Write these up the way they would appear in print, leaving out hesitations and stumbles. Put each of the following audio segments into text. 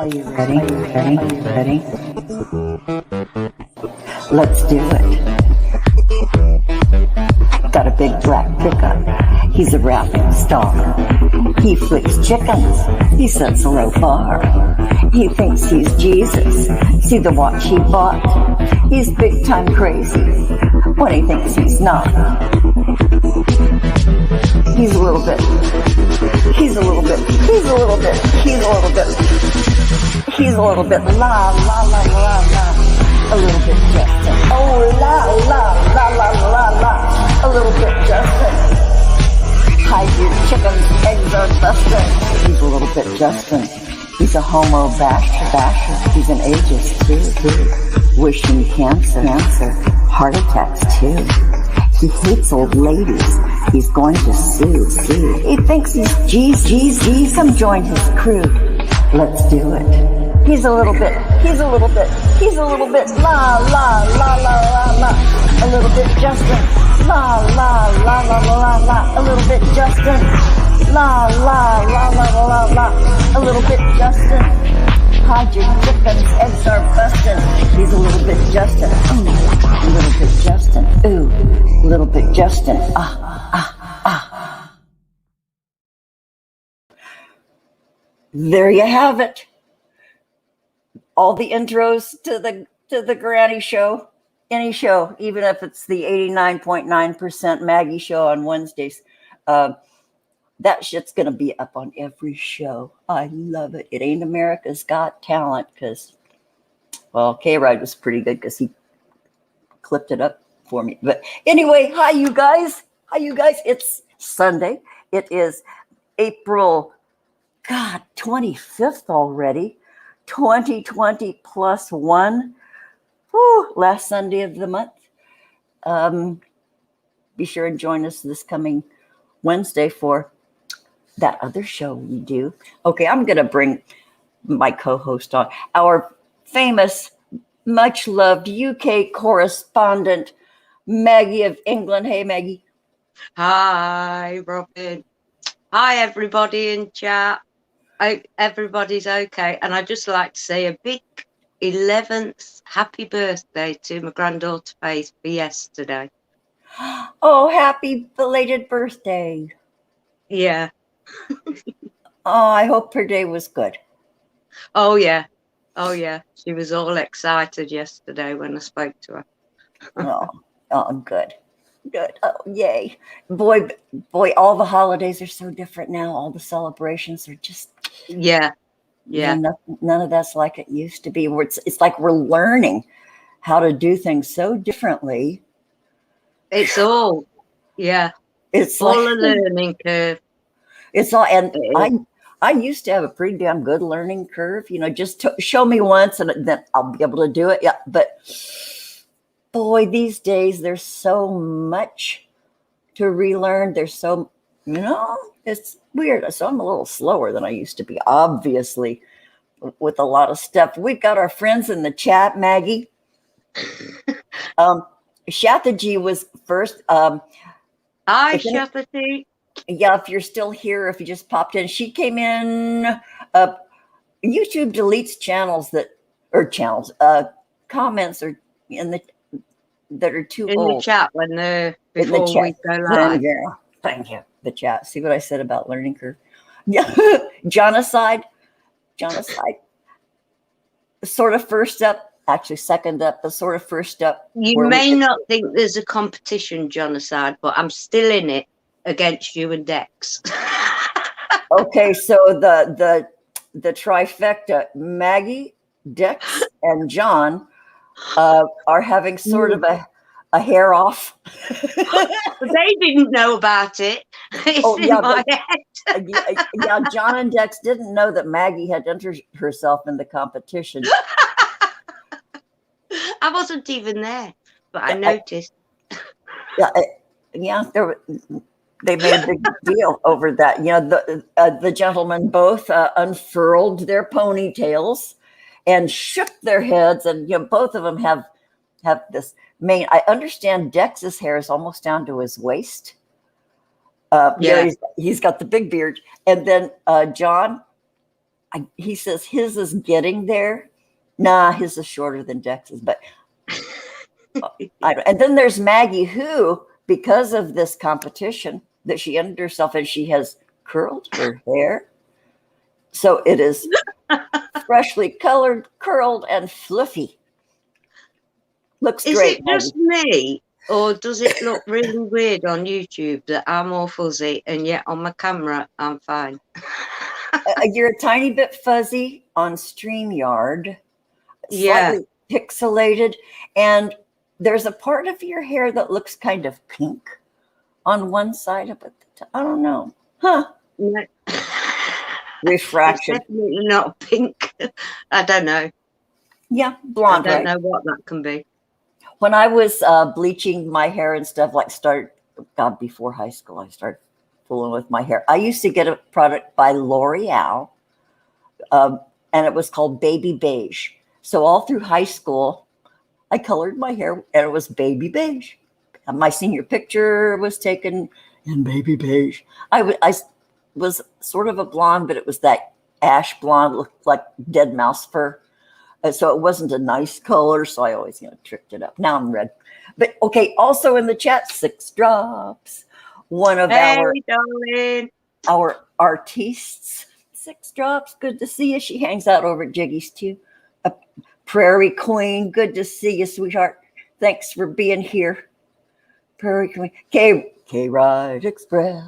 Are you ready? Are you ready? Let's do it. Got a big black pickup. He's a rapping star. He flicks chickens. He sets a low bar. He thinks he's Jesus. See the watch he bought? He's big time crazy when he thinks he's not. He's a little bit. He's a little bit. He's a little bit. He's a little bit. He's a little bit la la la la la. A little bit Justin. Oh la la la la la la. A little bit Justin. Hide your chickens, eggs are busting. He's a little bit Justin. He's a homo basher. He's an ageist too. Wishing cancer, heart attacks too. He hates old ladies. He's going to sue. He thinks he's Jesus. Come join his crew. Let's do it. He's a little bit, la, la, la, la, la, la. A little bit Justin, la, la, la, la, la, la. A little bit Justin, la, la, la, la, la, la. A little bit Justin. Hide your chickens, eggs are busting. He's a little bit Justin. Ooh, a little bit Justin. Ooh, a little bit Justin. There you have it. All the intros to the Granny show, any show, even if it's the 89.9% Maggie show on Wednesdays. That shit's going to be up on every show. I love it. It ain't America's Got Talent because, well, K-Ride was pretty good because he clipped it up for me. But anyway, hi, you guys. It's Sunday. It is April, 25th already. 2020 plus one. Whew, last Sunday of the month. Be sure and join us this coming Wednesday for that other show we do. Okay, I'm going to bring my co-host on. Our famous, much-loved UK correspondent, Maggie-of-England. Hey, Maggie. Hi, Robin. Hi, everybody in chat. Everybody's okay. And I'd just like to say a big 11th happy birthday to my granddaughter Faith for yesterday. Oh, happy belated birthday. Yeah. Oh, I hope her day was good. Oh, yeah. She was all excited yesterday when I spoke to her. Oh, good. Oh, yay. Boy, all the holidays are so different now. All the celebrations are just... Yeah. None of that's like it used to be. Where it's like we're learning how to do things so differently. It's all, yeah. It's all like a learning curve. It's all, and I used to have a pretty damn good learning curve. Just show me once, and then I'll be able to do it. Yeah, but boy, these days there's so much to relearn. There's so, it's weird. So I'm a little slower than I used to be, obviously, with a lot of stuff. We've got our friends in the chat, Maggie. Shathaji was first. Hi, Shathaji. Yeah, if you're still here, if you just popped in, she came in. YouTube deletes comments are that are too in old. The chat before we go live. Thank you. The chat. See what I said about learning curve? Yeah. Genocide. Sort of first up, actually second up, but sort of first up. You may not think there's a competition, Genocide, but I'm still in it against you and Dex. Okay, so the trifecta, Maggie, Dex, and John are having sort of a hair off. They didn't know about it. It's in my head. Yeah, John and Dex didn't know that Maggie had entered herself in the competition. I wasn't even there, but I noticed. They made a big deal over that. The gentlemen both unfurled their ponytails and shook their heads, and both of them have this mane. I understand Dex's hair is almost down to his waist. He's got the big beard, and then John he says his is getting there. Nah, his is shorter than Dex's, but and then there's Maggie, who, because of this competition that she entered herself in, she has curled her hair. So it is freshly colored, curled, and fluffy. Looks Is great. it just me, or does it look really weird on YouTube that I'm all fuzzy and yet on my camera I'm fine? You're a tiny bit fuzzy on StreamYard, Yeah. slightly pixelated, and there's a part of your hair that looks kind of pink on one side of it. I don't know. Huh. No. Refraction. It's definitely not pink. I don't know. Yeah, blonde, I don't right? know what that can be. When I was bleaching my hair and stuff, before high school, I started fooling with my hair. I used to get a product by L'Oreal, and it was called Baby Beige. So all through high school, I colored my hair, and it was baby beige. My senior picture was taken in baby beige. I was sort of a blonde, but it was that ash blonde, looked like dead mouse fur. So it wasn't a nice color, so I always, tricked it up. Now I'm red. But okay, also in the chat, 6 drops. One of darling. our artistes, 6 drops. Good to see you. She hangs out over at Jiggy's too. Prairie Queen, good to see you, sweetheart. Thanks for being here. Prairie Queen. K-Ride Express.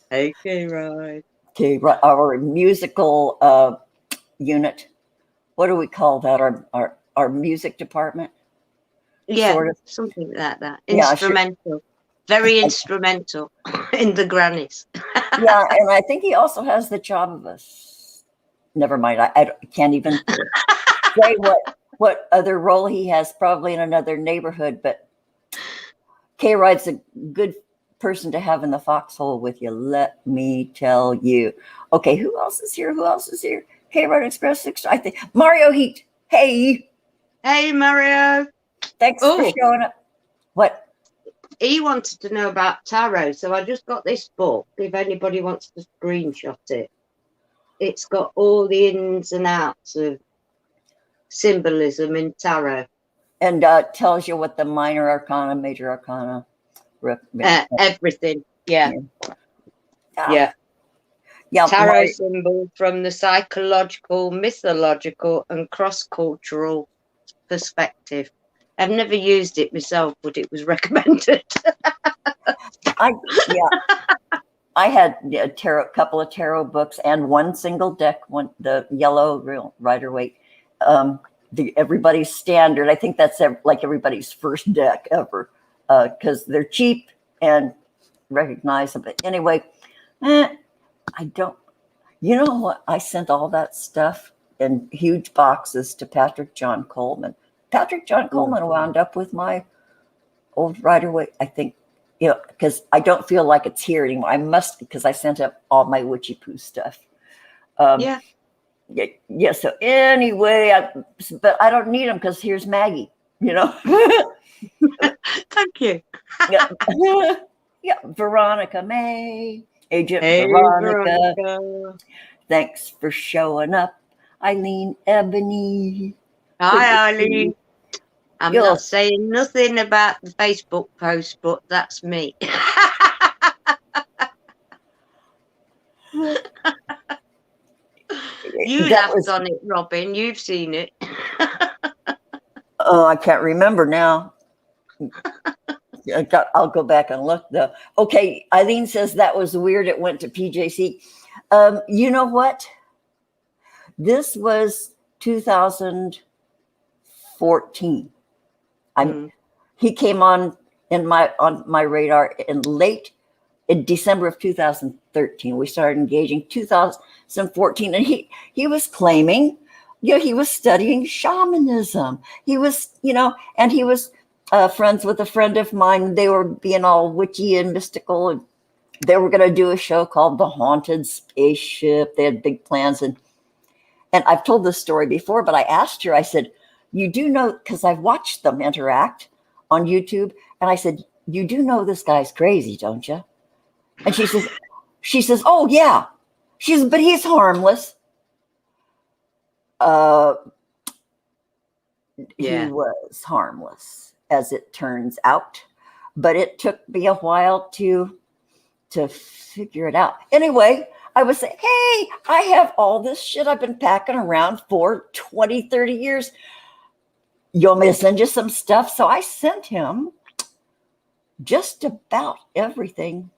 Hey, K-Ride. K-Ride, our musical unit. What do we call that? Our music department? Yeah, sort of. something like that. Yeah, Instrumental. Very instrumental in the Grannies. Yeah, and I think he also has the job of us. Never mind. I can't even say what other role he has, probably in another neighborhood, but K-Ride's a good person to have in the foxhole with you, let me tell you. Okay, who else is here? K-Ride Express 6, I think. Mario Heat. Hey, Mario. thanks for showing up. What? He wanted to know about tarot, so I just got this book, if anybody wants to screenshot it. It's got all the ins and outs of symbolism in tarot. And tells you what the minor arcana, major arcana. Everything, yeah. Yeah. Tarot symbol from the psychological, mythological, and cross-cultural perspective. I've never used it myself, but it was recommended. I had a couple of tarot books and one single deck, the yellow real Rider-Waite, everybody's standard. I think that's like everybody's first deck ever, because they're cheap and recognizable. Anyway, I don't. You know what? I sent all that stuff in huge boxes to Patrick John Coleman. Patrick John Coleman wound up with my old Rider-Waite, I think. Because I don't feel like it's here anymore. I must, because I sent up all my witchy poo stuff. Yeah. So anyway, but I don't need them because here's Maggie. Thank you. Yeah, Veronica May, Agent Veronica. Thanks for showing up, Eileen Ebony. Hi, Eileen. I'm not saying nothing about the Facebook post, but that's me. You laughed on it, Robin. You've seen it. Oh, I can't remember now. I'll go back and look though. Okay, Eileen says that was weird. It went to PJC. You know what? This was 2014. He came on my radar in December of 2013. We started engaging 2014, and he was claiming, he was studying shamanism. He was, and he was friends with a friend of mine. They were being all witchy and mystical, and they were going to do a show called The Haunted Spaceship. They had big plans, and I've told this story before, but I asked her, I said, you do know, because I've watched them interact on YouTube, and I said, you do know this guy's crazy, don't you? And she says, oh yeah. She says, but he's harmless. Uh, he Yeah. was harmless, as it turns out, but it took me a while to figure it out. Anyway, I was saying, hey, I have all this shit I've been packing around for 20, 30 years. You want me to send you some stuff? So I sent him just about everything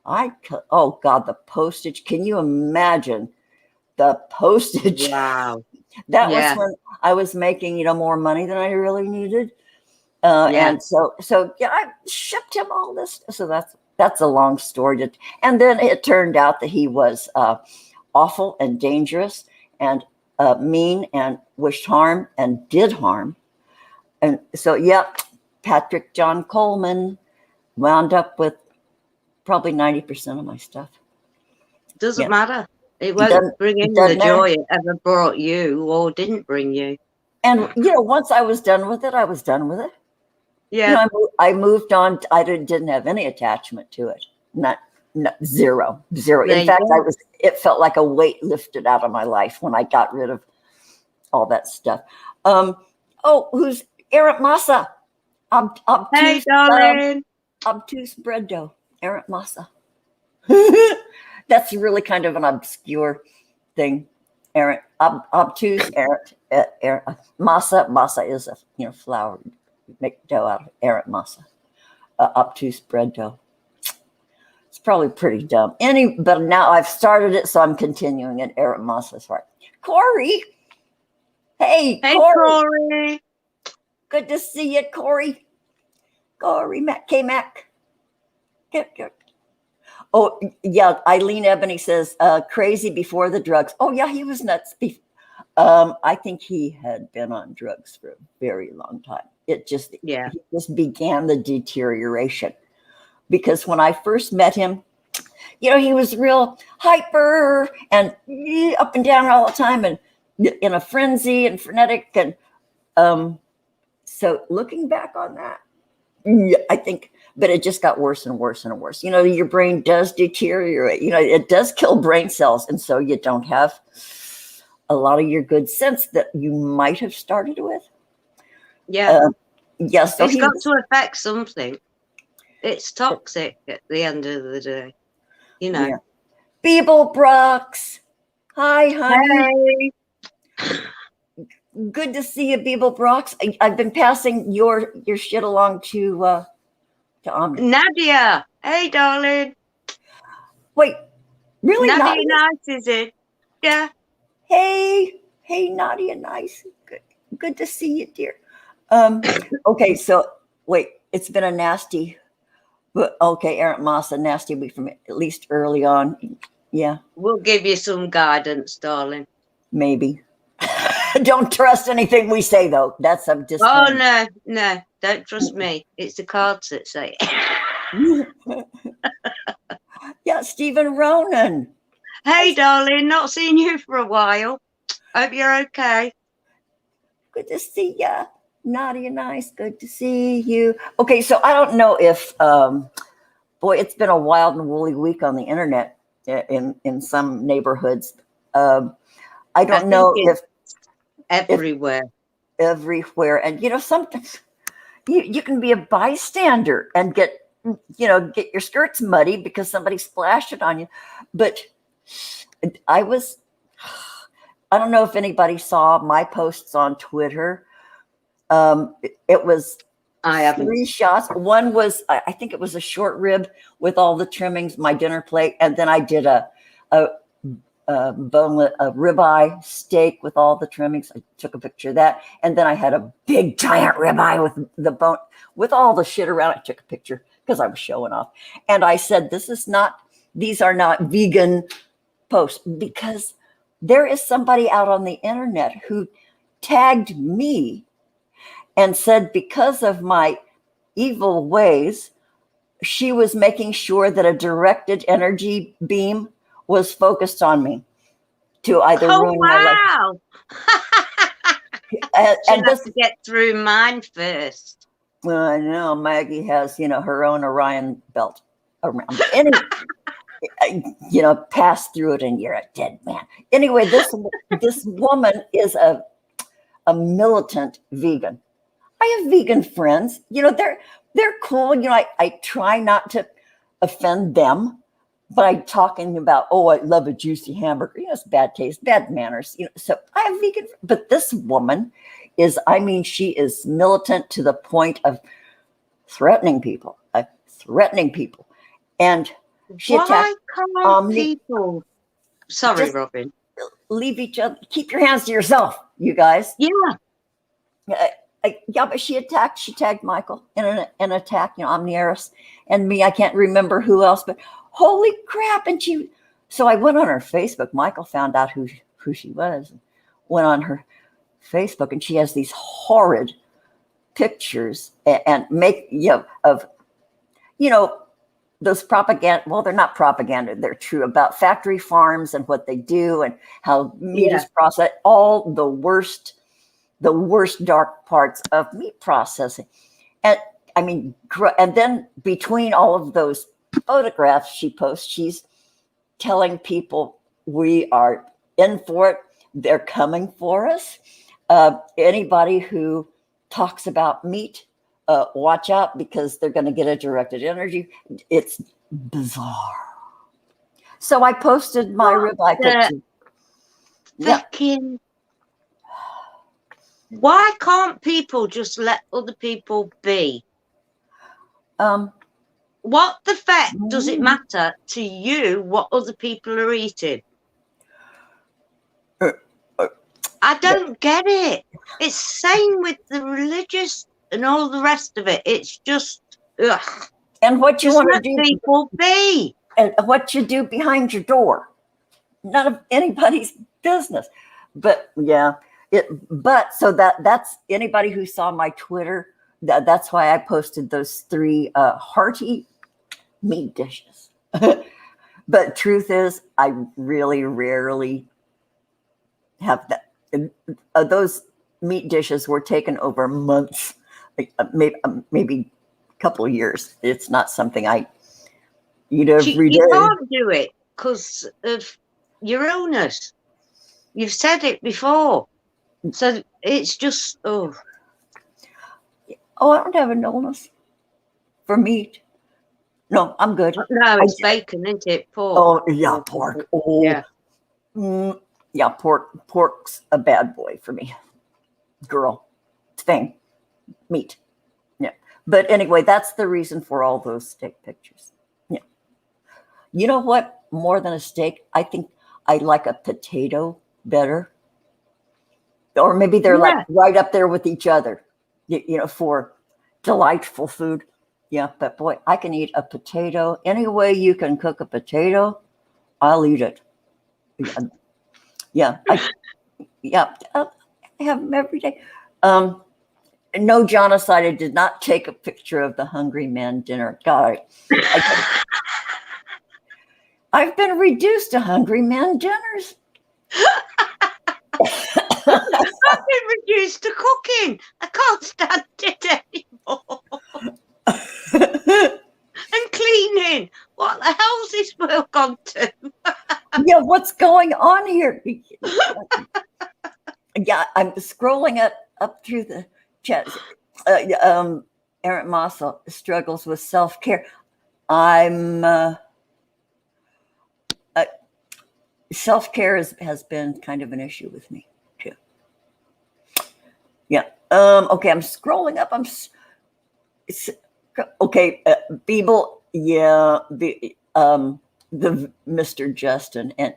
I could. Oh, God, the postage. Can you imagine the postage? Wow. That was Yeah. when I was making, more money than I really needed. Yeah. And so yeah, I shipped him all this. So that's a long story. And then it turned out that he was awful and dangerous and mean and wished harm and did harm. And so, yeah, Patrick John Coleman wound up with probably 90% of my stuff. Doesn't Yeah. matter. It It won't bring in the doesn't matter. joy it ever brought you or didn't bring you. And, once I was done with it, I was done with it. Yeah. I moved on. I didn't have any attachment to it. Not zero. There In you fact, go. it felt like a weight lifted out of my life when I got rid of all that stuff. Who's Aunt Masa? Hey, darling. Obtuse bread dough. Aunt Masa. That's really kind of an obscure thing. Obtuse masa. Masa is a flour. Make dough out of Aunt Masa. Obtuse bread dough. It's probably pretty dumb. But now I've started it, so I'm continuing it. Aunt Masa's right. Corey. Hey, Corey. Good to see you, Corey. Corey, Mac. Oh, yeah. Eileen Ebony says, crazy before the drugs. Oh, yeah, he was nuts. I think he had been on drugs for a very long time. He just began the deterioration. Because when I first met him, he was real hyper and up and down all the time and in a frenzy and frenetic. And so looking back on that, I think, but it just got worse and worse and worse. Your brain does deteriorate. It does kill brain cells. And so you don't have a lot of your good sense that you might have started with. Yeah. Yes. It's got to affect something. It's toxic at the end of the day. Yeah. Beeble Brooks. Hi, honey. Hey. Good to see you, Beeble Brooks. I've been passing your shit along to Omni. Nadia. Hey, darling. Wait, really? Nadia Nice, is it? Yeah. Hey, Nadia Nice. Good to see you, dear. Okay, so wait, it's been a nasty, but okay, Aunt Masa, nasty week from at least early on. Yeah. We'll give you some guidance, darling. Maybe. Don't trust anything we say, though. That's a disclaimer. Oh, no. Don't trust me. It's the cards that say it. Yeah, Stephen Ronan. Hey, darling. Not seen you for a while. Hope you're okay. Good to see ya. Nadia Nice. Good to see you. Okay, so I don't know if, boy, it's been a wild and woolly week on the internet in some neighborhoods. I don't know if everywhere. And sometimes you can be a bystander and get your skirts muddy because somebody splashed it on you. But I don't know if anybody saw my posts on Twitter. It was I haven't. 3 shots. One was, I think it was a short rib with all the trimmings, my dinner plate, and then I did a boneless, a ribeye steak with all the trimmings. I took a picture of that, and then I had a big giant ribeye with the bone, with all the shit around it. I took a picture because I was showing off, and I said, these are not vegan posts, because there is somebody out on the internet who tagged me and said, because of my evil ways, she was making sure that a directed energy beam was focused on me to either ruin my life. And just to get through mine first. Well, I know Maggie has, her own Orion belt around. pass through it and you're a dead man. Anyway, this woman is a militant vegan. I have vegan friends. They're cool. I try not to offend them by talking about, oh, I love a juicy hamburger. It's bad taste, bad manners. So I have vegan, but this woman is, she is militant to the point of threatening people, And she Why attacked can't people? Sorry, just Robin. leave each other. Keep your hands to yourself, you guys. Yeah. But she tagged Michael in an attack, Omnieris and me. I can't remember who else, but holy crap. And so I went on her Facebook. Michael found out who she was, and went on her Facebook, and she has these horrid pictures and of those propaganda. Well, they're not propaganda. They're true about factory farms and what they do and how meat is processed. All the worst dark parts of meat processing. And and then between all of those photographs she posts, she's telling people we are in for it. They're coming for us. Anybody who talks about meat, watch out, because they're going to get a directed energy. It's bizarre. So I posted my ribeye picture. Fucking. Why can't people just let other people be? What the fuck does it matter to you what other people are eating? I don't get it. It's same with the religious and all the rest of it. It's just, ugh. And what you want to do, people be, and what you do behind your door, none of anybody's business. But yeah, so that's anybody who saw my Twitter. That's why I posted those 3 hearty meat dishes. But truth is, I really rarely have that. Those meat dishes were taken over months, maybe a couple of years. It's not something I eat every day. You can't do it because of your illness. You've said it before. So it's just, I don't have an illness for meat. No, I'm good. No, it's bacon, isn't it? Pork. Oh, yeah, pork. Oh, yeah. Yeah, pork's a bad boy for me. Girl thing. Meat. Yeah. But anyway, that's the reason for all those steak pictures. Yeah. You know what? More than a steak, I think I like a potato better. Or maybe they're like right up there with each other, for delightful food. Yeah, but boy, I can eat a potato. Any way you can cook a potato, I'll eat it. Yeah. I have them every day. No, genocide. I did not take a picture of the Hungry Man dinner. God, I've been reduced to Hungry Man dinners. I've been reduced to cooking. I can't stand it anymore. And cleaning. What the hell's this world gone to? Yeah, what's going on here? Yeah, I'm scrolling up through the chat. Aaron Mossel struggles with self-care. Self-care has been kind of an issue with me too. Yeah. Okay, I'm scrolling up. Okay, Beeble. Yeah, the Mr. Justin, and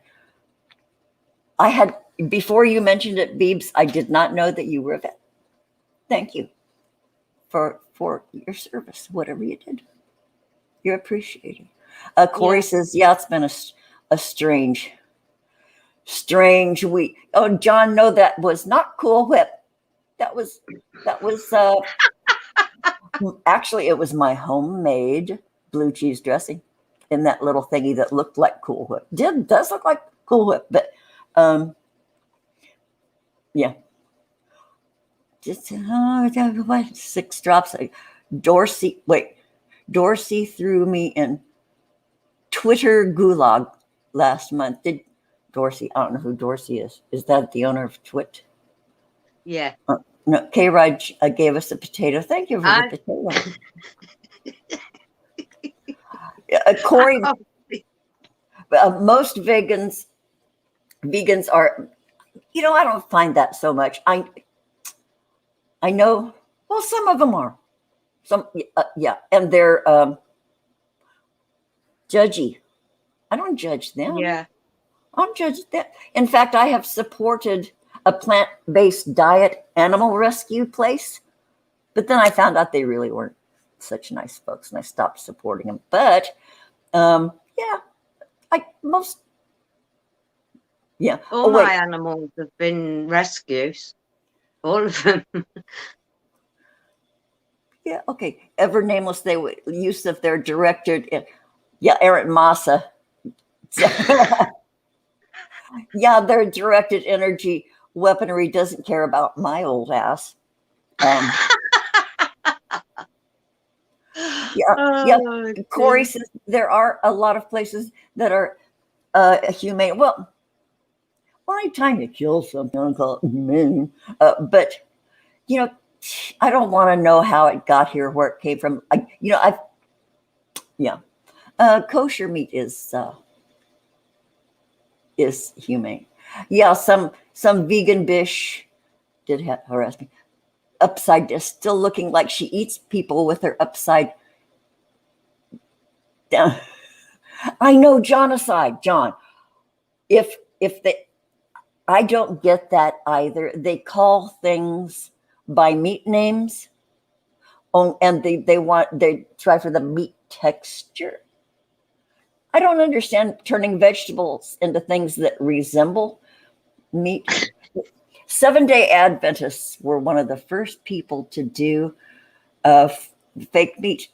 I had, before you mentioned it, Beebs, I did not know that you were a vet. Thank you for your service, whatever you did. You're appreciated. Corey says, yeah, it's been a strange week. Oh, John, no, that was not Cool Whip. That was actually, it was my homemade blue cheese dressing in that little thingy that looked like Cool Whip. Does look like Cool Whip, but yeah. Just 6 drops. Dorsey threw me in Twitter gulag last month. Did Dorsey? I don't know who Dorsey is. Is that the owner of Twit? Yeah. No, K-Rod gave us a potato. Thank you for the potato. Corey, most vegans are, I don't find that so much. I know, well, some of them are. Some, yeah, and they're judgy. I don't judge them. Yeah. I don't judge them. In fact, I have supported a plant-based diet animal rescue place, but then I found out they really weren't such nice folks, and I stopped supporting them. But yeah, All my animals have been rescues. All of them. Yeah, okay. Ever nameless, they would use if they're directed. Yeah, Aaron Massa. Yeah, their directed energy weaponry doesn't care about my old ass. Yeah. Corey says there are a lot of places that are humane. Well, anytime you kill something, I call it humane. But I don't want to know how it got here, where it came from. Kosher meat is humane. Yeah, some vegan bish did harass me. Upside down, still looking like she eats people with her upside down. I know, genocide, John. If they, I don't get that either. They call things by meat names. Oh, and they try for the meat texture. I don't understand turning vegetables into things that resemble meat. Seventh-day Adventists were one of the first people to do fake meat.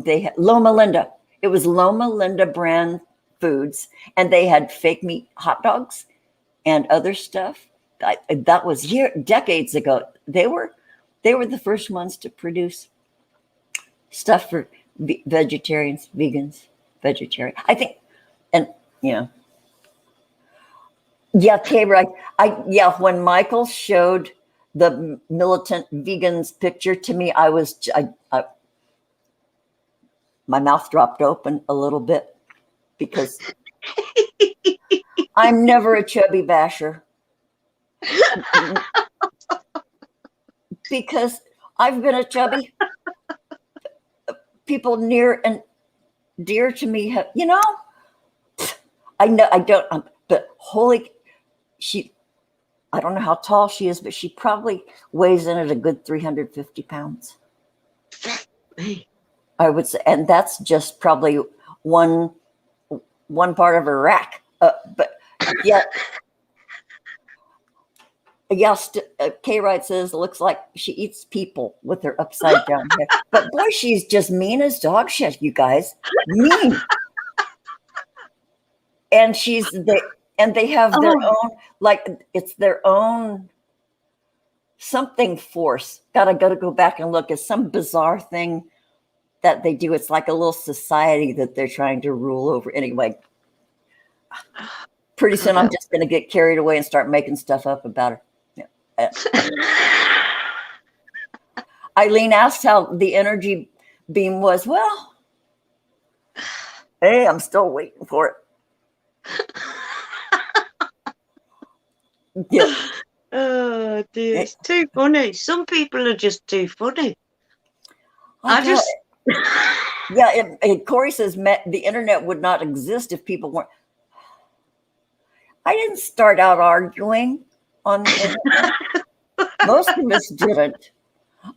They had Loma Linda. It was Loma Linda brand foods, and they had fake meat hot dogs and other stuff. That was decades ago. They were the first ones to produce stuff for vegetarians, vegans, vegetarian. I think, and yeah, K-Rod. When Michael showed the militant vegans picture to me, my mouth dropped open a little bit because I'm never a chubby basher. Because I've been a chubby. People near and dear to me have, I know I don't, but I don't know how tall she is, but she probably weighs in at a good 350 pounds. I would say, and that's just probably one part of her rack. But yeah. Yes, K-Ride says looks like she eats people with her upside down head. But boy, she's just mean as dog shit, you guys. Mean. And they have their own, like it's their own something force. Gotta go back and look at some bizarre thing that they do. It's like a little society that they're trying to rule over. Anyway, pretty soon I'm just gonna get carried away and start making stuff up about her. Eileen asked how the energy beam was. Well, hey, I'm still waiting for it. Yeah. Oh dear, it's too funny. Some people are just too funny. Corey says the internet would not exist if people weren't. I didn't start out arguing on the internet. Most of us didn't.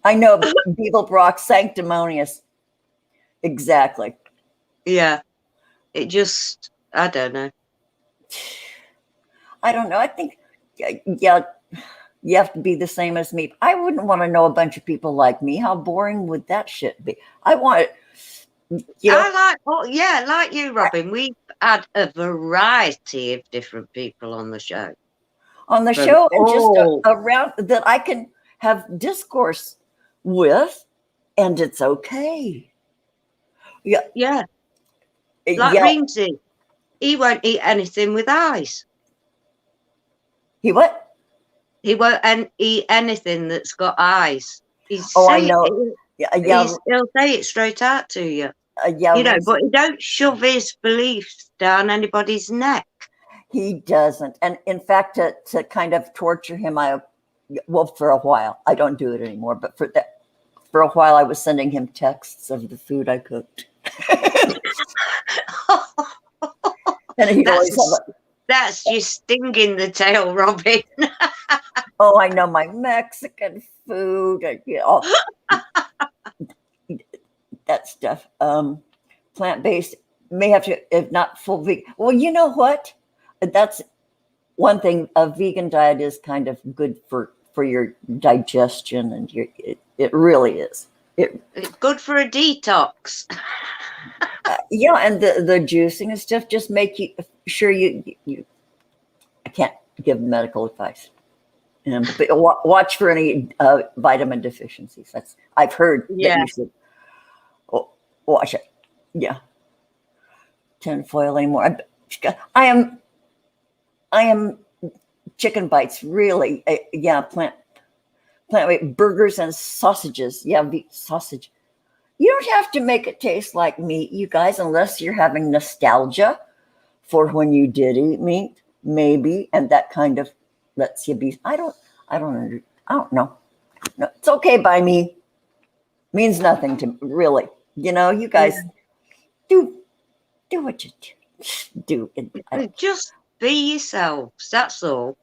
I know, Beeblebrock, sanctimonious. Exactly. Yeah. It just, I don't know. I don't know. I think, yeah, you have to be the same as me. I wouldn't want to know a bunch of people like me. How boring would that shit be? I want it. Like you, Robin. We've had a variety of different people on the show. And just around that I can have discourse with, and it's okay. Yeah. Yeah. Like Yeah. Reamsy, he won't eat anything with eyes. He what? He won't eat anything that's got eyes. Oh, I know. Yeah, He'll say it straight out to you. yeah. You know, but he don't shove his beliefs down anybody's neck. He doesn't. And in fact, to kind of torture him, for a while, I don't do it anymore, but for a while, I was sending him texts of the food I cooked. And he'd always have That's just stinging the tail, Robin. oh, I know my Mexican food, and, that stuff. Plant-based may have to, if not full vegan. Well, you know what? That's one thing. A vegan diet is kind of good for your digestion, and it really is. It's good for a detox. Yeah, and the juicing and stuff just make you sure you I can't give medical advice. But watch for any vitamin deficiencies. I've heard that you should watch it. Yeah. Tinfoil anymore. I am chicken bites, really. Plant burgers and sausages. Yeah, sausage. You don't have to make it taste like meat, you guys, unless you're having nostalgia for when you did eat meat, maybe, and that kind of lets you be. I don't know. No, it's okay by me. Means nothing to me, really. You guys do what you do. Just be yourselves. That's all.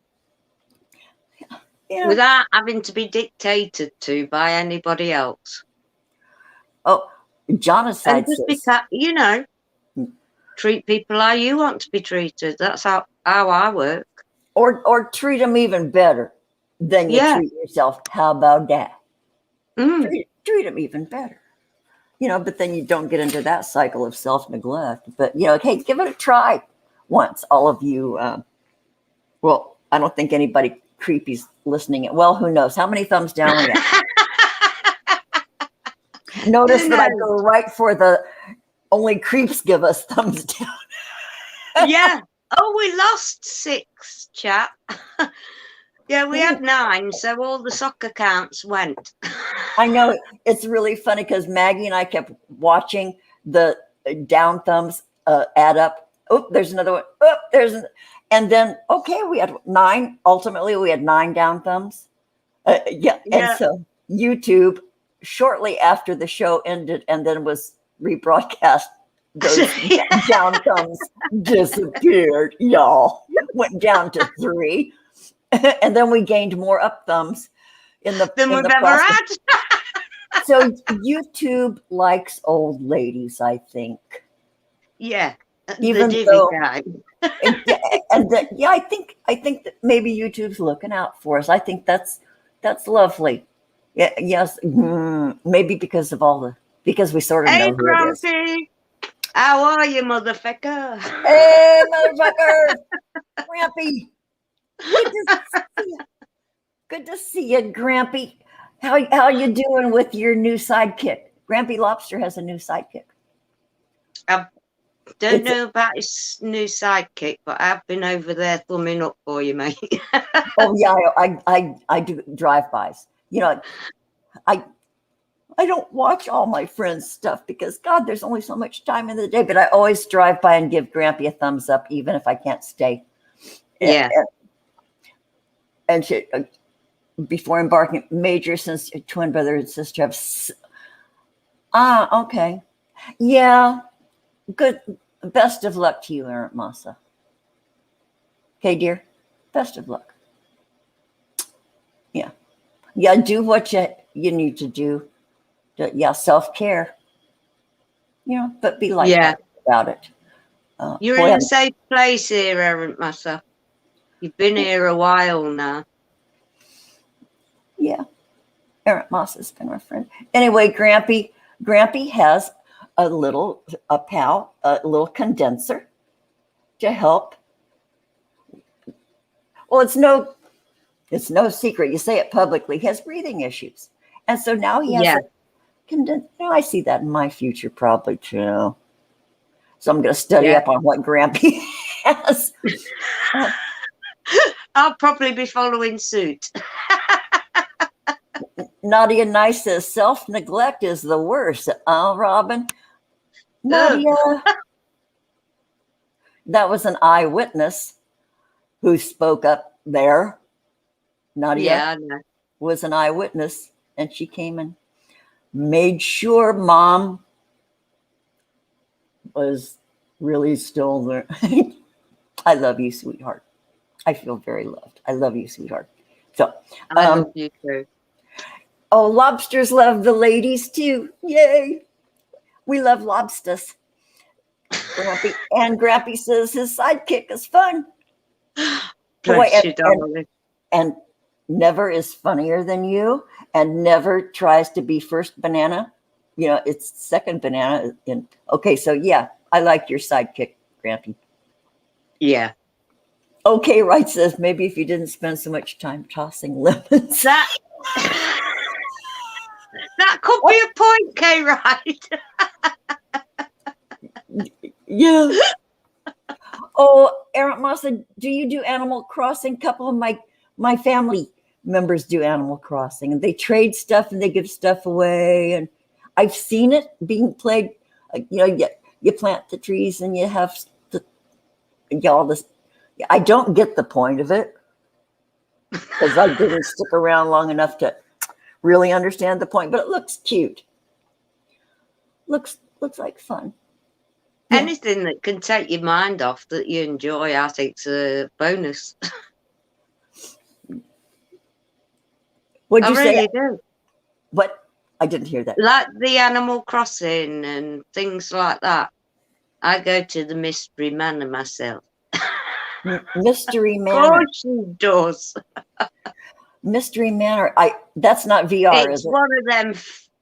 Yeah. Without having to be dictated to by anybody else. Oh, Jonathan says, because, treat people how you want to be treated. That's how I work. Or treat them even better than you treat yourself. How about that? Treat them even better. But then you don't get into that cycle of self-neglect. But, hey, give it a try once, all of you. Well, I don't think anybody creepy's listening. Well, who knows? How many thumbs down we have? Notice that I go right for the only creeps give us thumbs down. Yeah. Oh, we lost 6, chat. Yeah, we had 9, so all the soccer counts went. I know. It's really funny because Maggie and I kept watching the down thumbs add up. Oh, there's another one. Oh, and then, okay, we had 9. Ultimately, we had 9 down thumbs. And so YouTube, shortly after the show ended and then was rebroadcast, those down thumbs disappeared, y'all. Went down to 3. And then we gained more up thumbs than we've ever had. So YouTube likes old ladies, I think. Yeah. Even the though, guy. I think that maybe YouTube's looking out for us. I think that's lovely. Yeah, yes, maybe because we sort of know who it is. How are you, motherfucker? Hey, motherfucker! Grampy! Good to see you, Grampy. How you doing with your new sidekick? Grampy Lobster has a new sidekick. I don't know about his new sidekick, but I've been over there thumbing up for you, mate. Oh yeah, I do drive-bys. I don't watch all my friends' stuff because, God, there's only so much time in the day. But I always drive by and give Grampy a thumbs up, even if I can't stay. Yeah. And she, before embarking, Major, since your twin brother and sister have. Okay. Yeah. Good. Best of luck to you, Aunt Masa. Okay, dear. Best of luck. Yeah. Yeah. Do what you need to do. Yeah, self-care. But be light about it. You're in a safe place here, Aunt Masa. You've been here a while now. Yeah. Aunt Masa's been our friend. Anyway, Grampy has a little condenser to help. Well, it's no secret. You say it publicly. He has breathing issues. And so now he has I see that in my future probably too. So I'm going to study Yeah. up on what Grampy has. I'll probably be following suit. Nadia Nice says self-neglect is the worst. Robin. Nadia. That was an eyewitness who spoke up there. Nadia Yeah, I know. was an eyewitness, and she came and made sure Mom was really still there. I love you, sweetheart. I feel very loved. I love you, sweetheart. So, I love you too. Oh, lobsters love the ladies too. Yay. We love lobsters. Grampy. And Grampy says his sidekick is fun. Bless you, darling. And never is funnier than you and never tries to be first banana. You know, it's second banana. Okay, so yeah, I like your sidekick, Grampy. Yeah. Okay, right says maybe if you didn't spend so much time tossing lemons. That could be a point, Kay, right? Yeah. Oh, Aunt Massa, do you do Animal Crossing? A couple of my family members do Animal Crossing, and they trade stuff and they give stuff away. And I've seen it being played. You know, you plant the trees and you have all this. I don't get the point of it because I didn't stick around long enough to really understand the point. But it looks cute. Looks like fun. Yeah. Anything that can take your mind off that you enjoy, I think's a bonus. What'd you I say? really do. What? I didn't hear that. Like the Animal Crossing and things like that. I go to the Mystery Manor myself. Mystery Of Manor. course she does. Mystery Manor. That's not VR, It's is it? one of them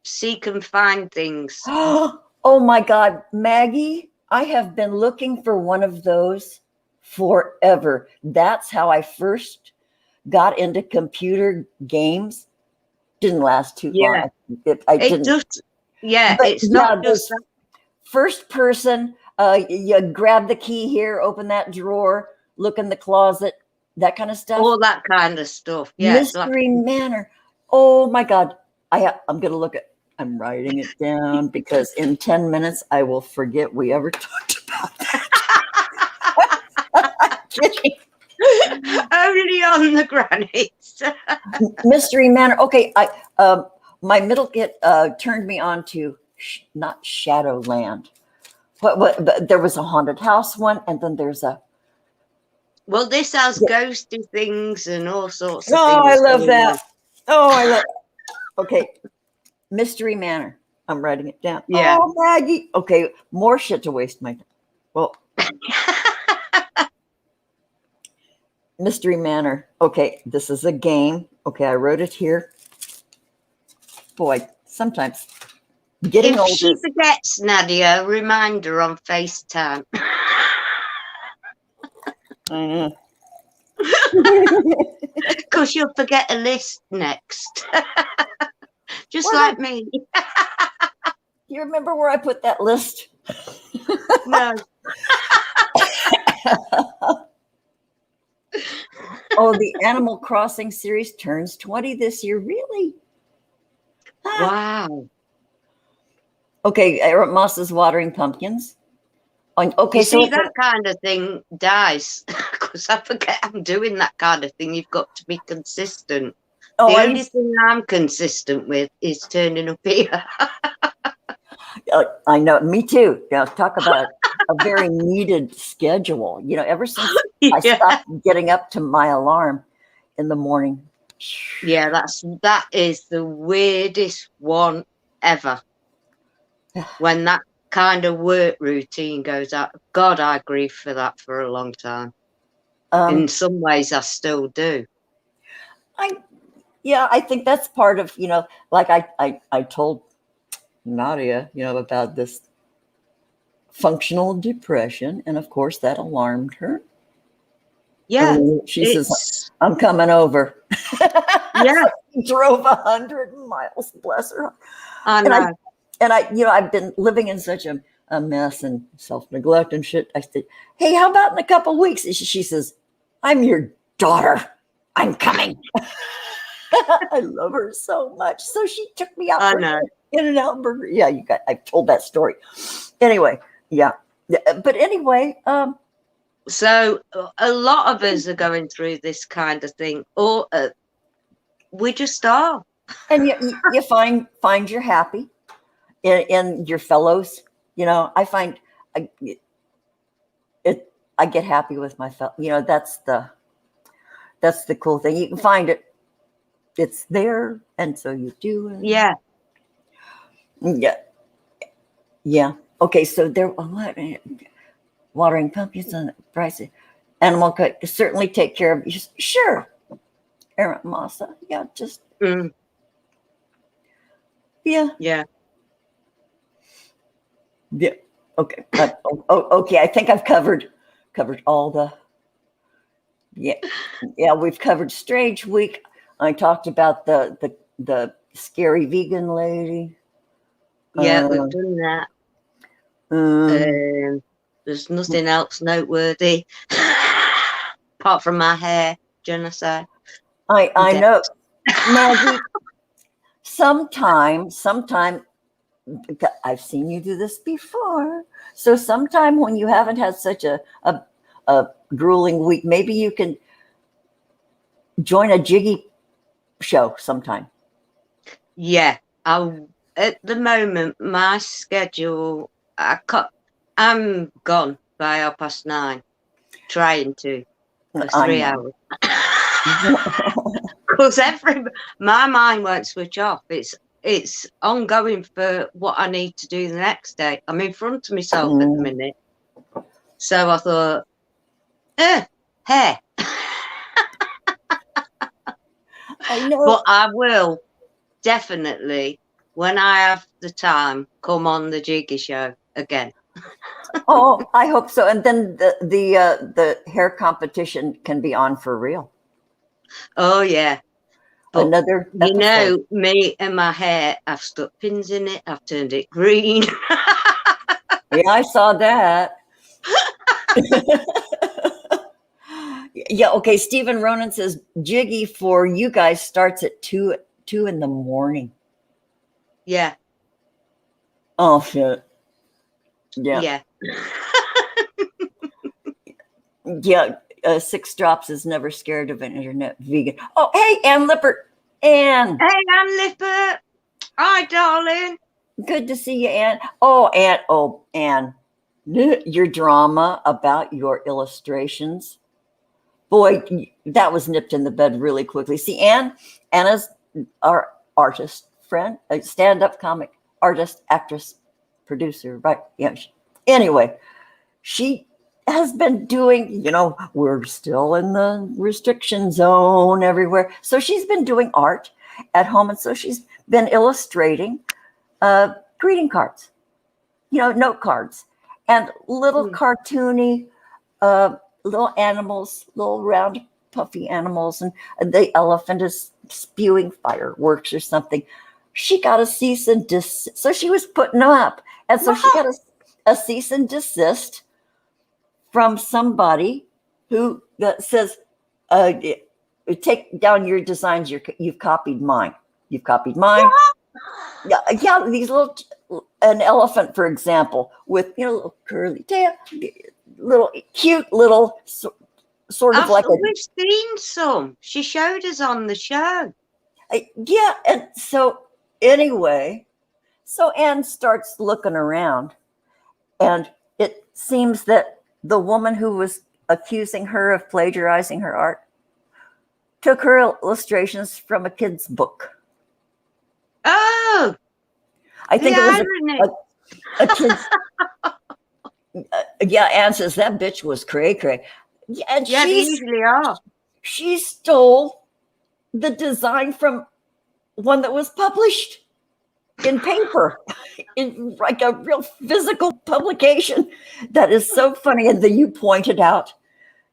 seek and find things. Oh my God, Maggie, I have been looking for one of those forever. That's how I first got into computer games. Didn't last too long. I didn't. Just, yeah, But it's not just this first person. You grab the key here, open that drawer, look in the closet, that kind of stuff. all that kind of stuff. Yeah, Mystery Manor. Oh my God. I'm going to look at, I'm writing it down because in 10 minutes I will forget we ever talked about that. Kidding. Only on the Grannies. Mystery Manor. Okay, my middle kid turned me on to not Shadowland. What? There was a haunted house one, and then there's a. Well, this has ghosty things and all sorts of things. Oh, I love that. On. Oh, I love. Okay, Mystery Manor. I'm writing it down. Yeah. Oh, Maggie. Okay, more shit to waste my time. Well. Mystery Manor. Okay, this is a game. Okay, I wrote it here. Boy, sometimes getting older. If she forgets, Nadia, remind her on FaceTime. I know. Because you'll forget a list next. Just What? like me. Do you remember where I put that list? No. Oh, the Animal Crossing series turns 20 this year. Really? Wow. Okay, Aunt Moss is watering pumpkins. Okay, You so see, that kind of thing dies. Because I forget I'm doing that kind of thing. You've got to be consistent. The only thing I'm consistent with is turning up here. I know, me too. Yeah, talk about a very needed schedule. You know, ever since I stopped getting up to my alarm in the morning. Yeah, that is the weirdest one ever. When that kind of work routine goes out, God, I grieve for that for a long time. In some ways, I still do. I think that's part of, you know, like I told Nadia, you know, about this functional depression, and of course that alarmed her. Yeah, she says, "I'm coming over." Yeah, drove 100 miles. Bless her. I know. And I, you know, I've been living in such a a mess and self-neglect and shit. I said, hey, how about in a couple of weeks? And she says, I'm your daughter. I'm coming. I love her so much. So she took me out I for know. In-N-Out burger. Yeah, I've told that story. Anyway, yeah. But anyway, So a lot of us are going through this kind of thing, or we just are. and you find you're happy in your fellows. You know, I find I, it. I get happy with my fellow. You know, that's the cool thing. You can find it. It's there, and so you do it. Yeah. Yeah. Yeah. Okay. So there. What? Watering pumpkins on pricey. Animal cut. Certainly take care of you. Sure. Aaron Massa. Yeah. Just. Mm. Yeah. Yeah. Yeah. Okay. Okay. I think I've covered all the. Yeah. Yeah. We've covered Strange Week. I talked about the scary vegan lady. Yeah, we've done that. There's nothing else noteworthy apart from my hair, je ne sais. I know, Maggie. Sometime, I've seen you do this before. So sometime when you haven't had such a grueling week, maybe you can join a jiggy show sometime. Yeah, at the moment my schedule, I'm gone by 9:30, trying to for 3 hours. Because my mind won't switch off. It's ongoing for what I need to do the next day. I'm in front of myself at the minute. So I thought, hair. I know. But I will definitely, when I have the time, come on the jiggy show again. Oh, I hope so. And then the hair competition can be on for real. Oh yeah. But another episode. You know, me and my hair, I've stuck pins in it, I've turned it green. Yeah, I saw that. Yeah, okay. Stephen Ronan says jiggy for you guys starts at 2 in the morning. Yeah. Oh shit. Yeah. Yeah. Yeah. 6 drops is never scared of an internet vegan. Oh, hey, Ann Lippert. Ann. Hey, Ann Lippert. Hi, darling. Good to see you, Ann. Oh, Ann. Oh, Ann. Your drama about your illustrations. Boy, that was nipped in the bud really quickly. See, Anna's our artist friend, a stand-up comic, artist, actress, producer, right? Yeah. Anyway, she has been doing, we're still in the restriction zone everywhere. So she's been doing art at home. And so she's been illustrating greeting cards, note cards and little cartoony little animals, little round puffy animals. And the elephant is spewing fireworks or something. She got a cease and desist. So she was putting them up. And so she got a cease and desist from somebody who says, take down your designs. You've copied mine. You've copied mine. Yeah, these an elephant, for example, with, little curly tail, little cute little sort of like we've seen some. She showed us on the show. Yeah, and so anyway, so Anne starts looking around, and it seems that the woman who was accusing her of plagiarizing her art took her illustrations from a kid's book. Oh, I think it was a kid's. Yeah, Anne says that bitch was cray-cray. Yeah, and they usually are. She stole the design from one that was published in paper, in like a real physical publication. That is so funny. And then you pointed out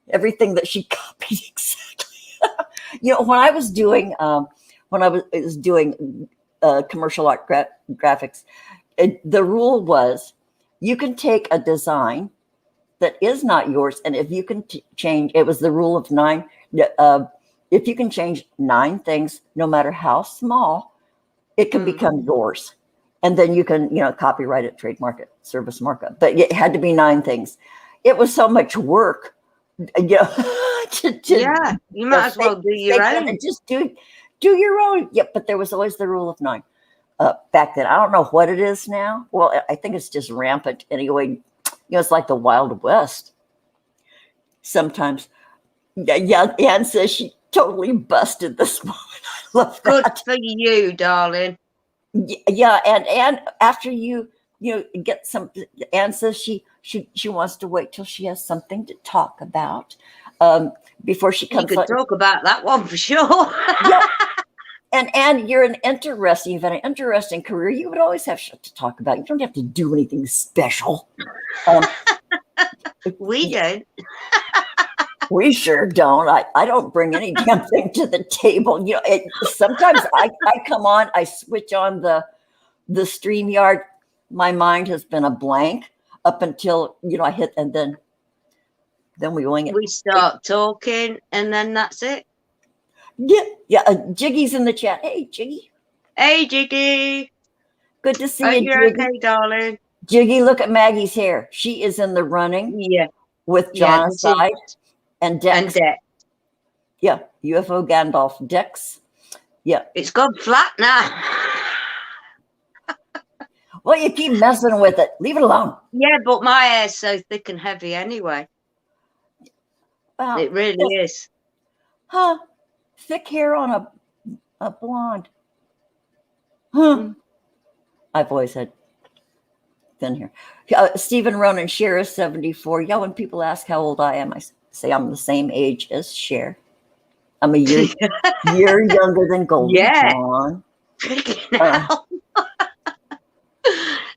everything that she copied exactly. When I was doing commercial art graphics, the rule was you can take a design that is not yours, and if you can change, it was the rule of 9. If you can change 9 things, no matter how small, it can become yours. And then you can, copyright it, trademark it, service markup. But it had to be 9 things. It was so much work, Yeah, you might as well do your own. And just do your own. Yeah, but there was always the rule of 9 back then. I don't know what it is now. Well, I think it's just rampant anyway. It's like the Wild West. Sometimes, yeah. Anne says she totally busted this moment. I love that. Good for you, darling. Yeah, and after you get some, Anne says she wants to wait till she has something to talk about before she comes. You could talk about that one for sure. Yeah. And you've had an interesting career. You would always have shit to talk about. You don't have to do anything special. We don't. We sure don't. I don't bring any damn thing to the table. Sometimes I come on, I switch on the StreamYard. My mind has been a blank up until, I hit, and then we wing it. We start talking, and then that's it. Yeah. Jiggy's in the chat. Hey, Jiggy. Hey, Jiggy. Good to see you, you're Jiggy. okay, darling. Jiggy, look at Maggie's hair. She is in the running. Yeah. With John aside and Dex. Yeah. UFO Gandalf. Dex. Yeah. It's gone flat now. Well, you keep messing with it. Leave it alone. Yeah, but my hair's so thick and heavy anyway. Wow. It really is. Huh. Thick hair on a blonde. Huh. I've always had thin hair. Stephen Ronan, Cher is 74. Yeah, when people ask how old I am, I say I'm the same age as Cher. I'm a year younger than Golden Dawn.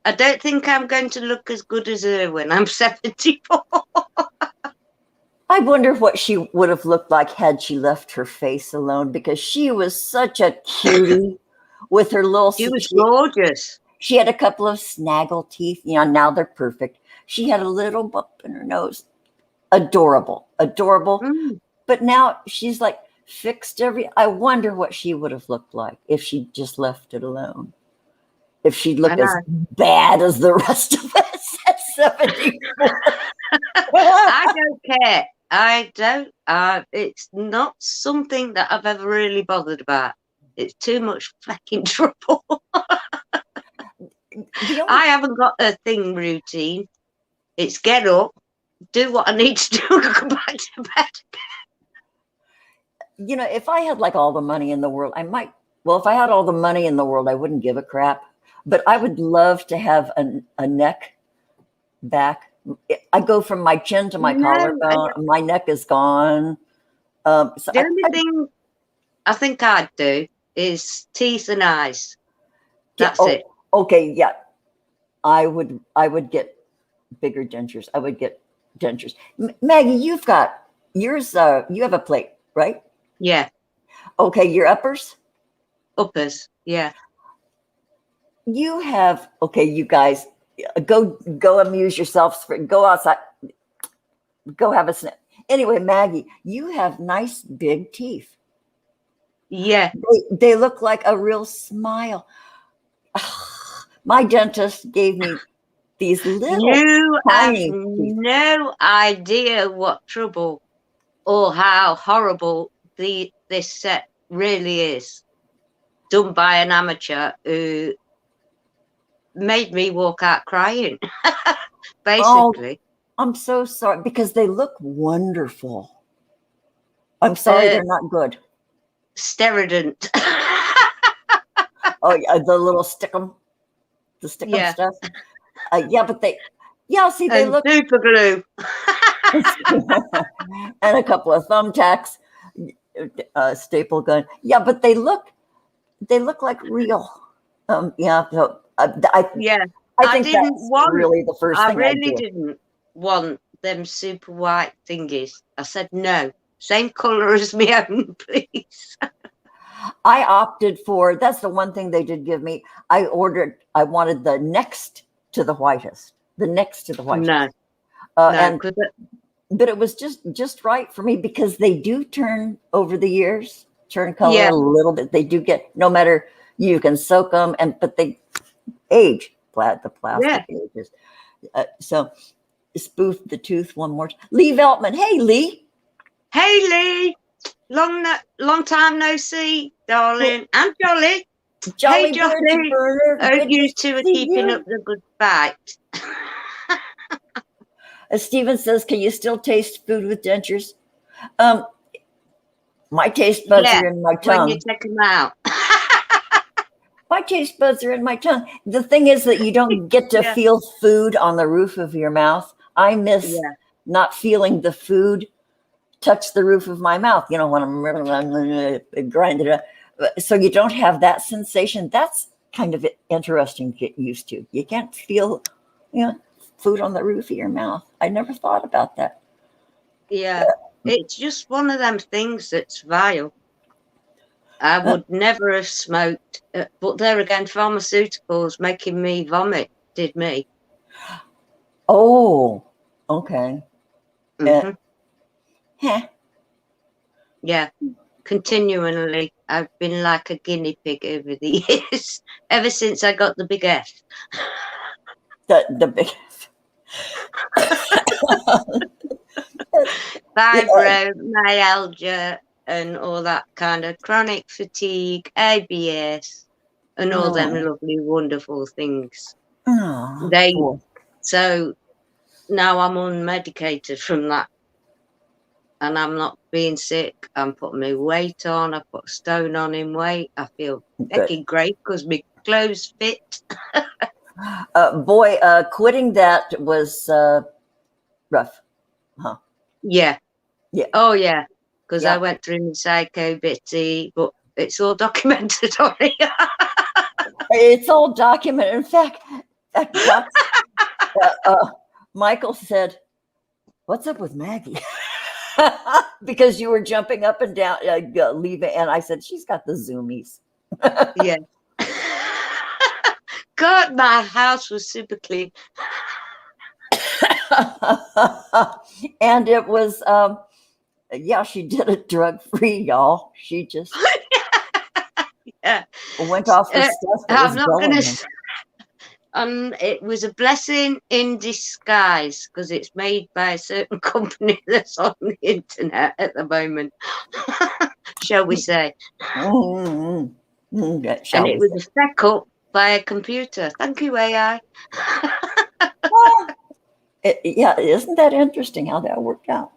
I don't think I'm going to look as good as her when I'm 74. I wonder what she would have looked like had she left her face alone, because she was such a cutie with her little... She was gorgeous. She had a couple of snaggle teeth. Now they're perfect. She had a little bump in her nose. Adorable. But now she's like fixed I wonder what she would have looked like if she just left it alone. If she looked as bad as the rest of us at 74. I don't care. I don't. It's not something that I've ever really bothered about. It's too much fucking trouble. I haven't got a thing routine. It's get up, do what I need to do, and go back to bed. If I had like all the money in the world, I might. Well, if I had all the money in the world, I wouldn't give a crap. But I would love to have a neck back. I go from my chin to my collarbone. My neck is gone. So the only thing I think I'd do is teeth and eyes. That's it. Okay, yeah. I would get bigger dentures. I would get dentures. Maggie, you've got yours. You have a plate, right? Yeah. Okay, your uppers. Uppers. Yeah. You have, you guys, go amuse yourselves. Go outside. Go have a snack. Anyway, Maggie, you have nice big teeth. Yeah. They look like a real smile. My dentist gave me these little tiny teeth. No idea what trouble or how horrible this set really is. Done by an amateur who made me walk out crying, basically. I'm so sorry, because they look wonderful. I'm sorry they're not good. Sterident. Oh, yeah, the little stickum stuff. But they look... super glue. And a couple of thumbtacks, staple gun. Yeah, but they look like real. So I think that's really the first thing I really didn't want them super white thingies. I said no, same color as my own, please. I opted that's the one thing they did give me. I wanted the next to the whitest. the next to the white No, sauce. no, And because but it was just right for me because they do turn over the years, turn color yeah, a little bit. They do get, no matter, you can soak them, but they age. The plastic yeah. ages. So spoof the tooth one more time. Lee Veltman. Hey, Lee. Hey Lee, long time no see, darling. And Jolly. Hey Jolly Birds Jolly. Burner. Hope Good to you two are see keeping up you. the good fight. Steven says, can you still taste food with dentures? Um, my taste buds Yeah, are in my when you tongue. take them out. My taste buds are in my tongue. The thing is that you don't get to Yeah, feel food on the roof of your mouth. I miss yeah, not feeling the food touch the roof of my mouth, when I'm grinding it up. So you don't have that sensation. That's kind of interesting to get used to. You can't feel, food on the roof of your mouth. I never thought about that. yeah. It's just one of them things that's vile. I Uh, would never have smoked, but there again, pharmaceuticals making me vomit did me. oh, okay. Uh, Hmm. heh. Yeah, continually. I've been like a guinea pig over the years, ever since I got the big F. The big. Yeah, Fibromyalgia and all that kind of chronic fatigue, ABS, and all them oh, lovely, wonderful things. oh, They boy. so now I'm unmedicated from that, and I'm not being sick. I'm putting my weight on. I put a stone on in weight. I feel Good. heckin' great because my clothes fit. Boy, quitting that was rough. Huh? Yeah. Yeah. Oh yeah. Because I Yeah. went through my psycho bitty, but it's all documented on here. It's all documented. In fact, Doc, Michael said, "What's up with Maggie?" Because you were jumping up and down, leaving, and I said, "She's got the zoomies." Yeah. God, my house was super clean. And it was, yeah, she did it drug free, y'all. She just Yeah. went off the stuff that I'm was not going gonna. on. And it was a blessing in disguise because it's made by a certain company that's on the internet at the moment, shall we say? And Shall it we was say? a spec up by a computer. Thank you, AI. Well, yeah, isn't that interesting how that worked out?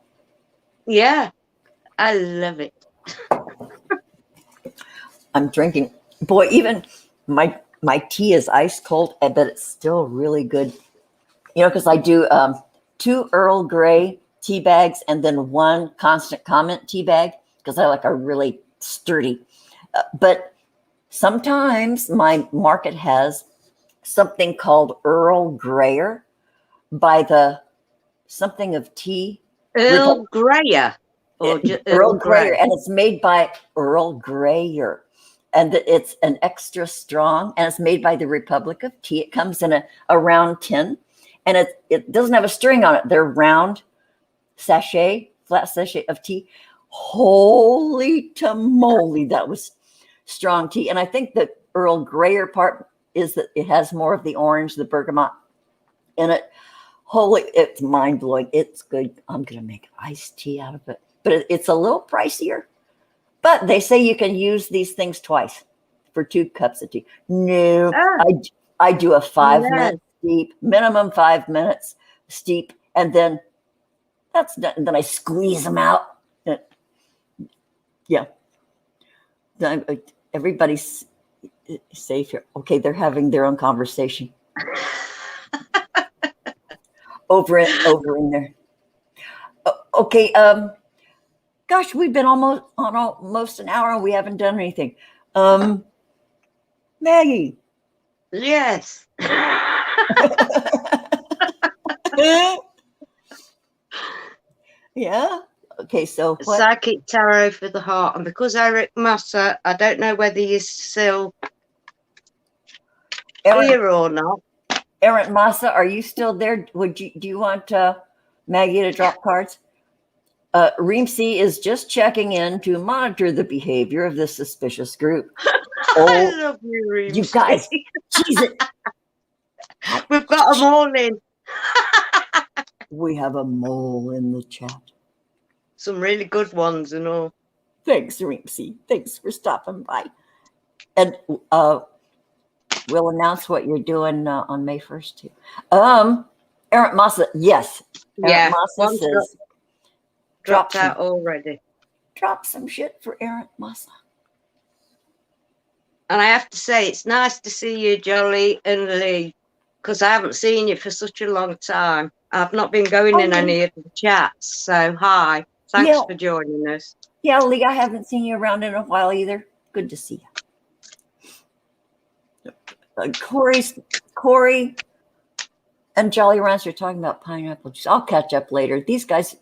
Yeah, I love it. I'm drinking. Boy, even my tea is ice cold, but it's still really good. Because I do 2 Earl Grey tea bags and then 1 Constant Comment tea bag because I like a really sturdy. But sometimes my market has something called Earl Grayer by the something of tea. Earl Greyer or just Earl Earl Grayer, Grey? and it's made by Earl Grayer. And it's an extra strong, and it's made by the Republic of Tea. It comes in a round tin, and it doesn't have a string on it. They're round flat sachet of tea. Holy tamale, that was strong tea. And I think the Earl Grayer part is that it has more of the orange, the bergamot in it. Holy, it's mind blowing. It's good. I'm going to make iced tea out of it, but it's a little pricier. But they say you can use these things twice for 2 cups of tea. No, Ah, I do a 5-minute no. steep, minimum 5 minutes steep, and then that's done. And then I squeeze them out. Yeah, everybody's safe here. Okay, they're having their own conversation over in there. Okay, gosh, we've been almost an hour and we haven't done anything. Maggie. Yes. Yeah. Okay, so what? Psychic tarot for the heart. And because Eric Massa, I don't know whether you're still here or not. Errant Massa, are you still there? Do you want Maggie to drop cards? Reemsey is just checking in to monitor the behavior of this suspicious group. I love you, You Reeves. guys, Jesus. We've got them all in. We have a mole in the chat. Some really good ones and all. Thanks, Reemsey. Thanks for stopping by. And we'll announce what you're doing on May 1st, too. Errant Massa, yes. Yeah, Errant Massa says, dropped out already. Drop some shit for Errant Massa. And I have to say, it's nice to see you, Jolly and Lee, because I haven't seen you for such a long time. I've not been going in any of the chats. So, hi. Thanks for joining us. Yeah, Lee, I haven't seen you around in a while either. Good to see you. Corey and Jolly Rancher are talking about pineapple juice. I'll catch up later. These guys.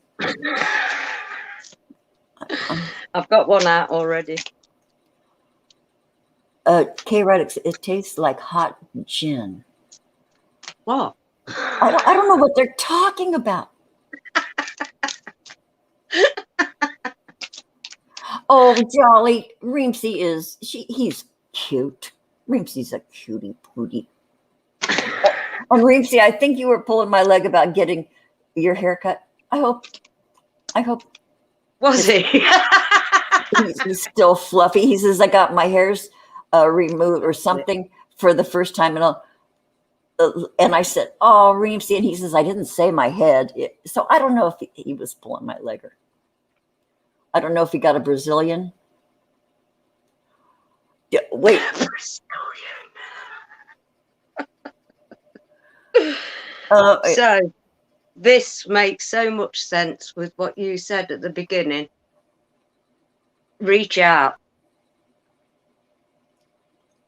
I've got one out already. K Radix, it tastes like hot gin. What? I don't know what they're talking about. Oh, Jolly. Reemsey he's cute. Reemsey's a cutie pootie. And Reemsey, I think you were pulling my leg about getting your haircut. I hope. Was he? He's still fluffy. He says, I got my hairs removed or something for the first time. And I said, oh, Reemsey. And he says, I didn't say my head. So I don't know if he was pulling my leg or I don't know if he got a Brazilian. Yeah, wait. So this makes so much sense with what you said at the beginning. Reach out.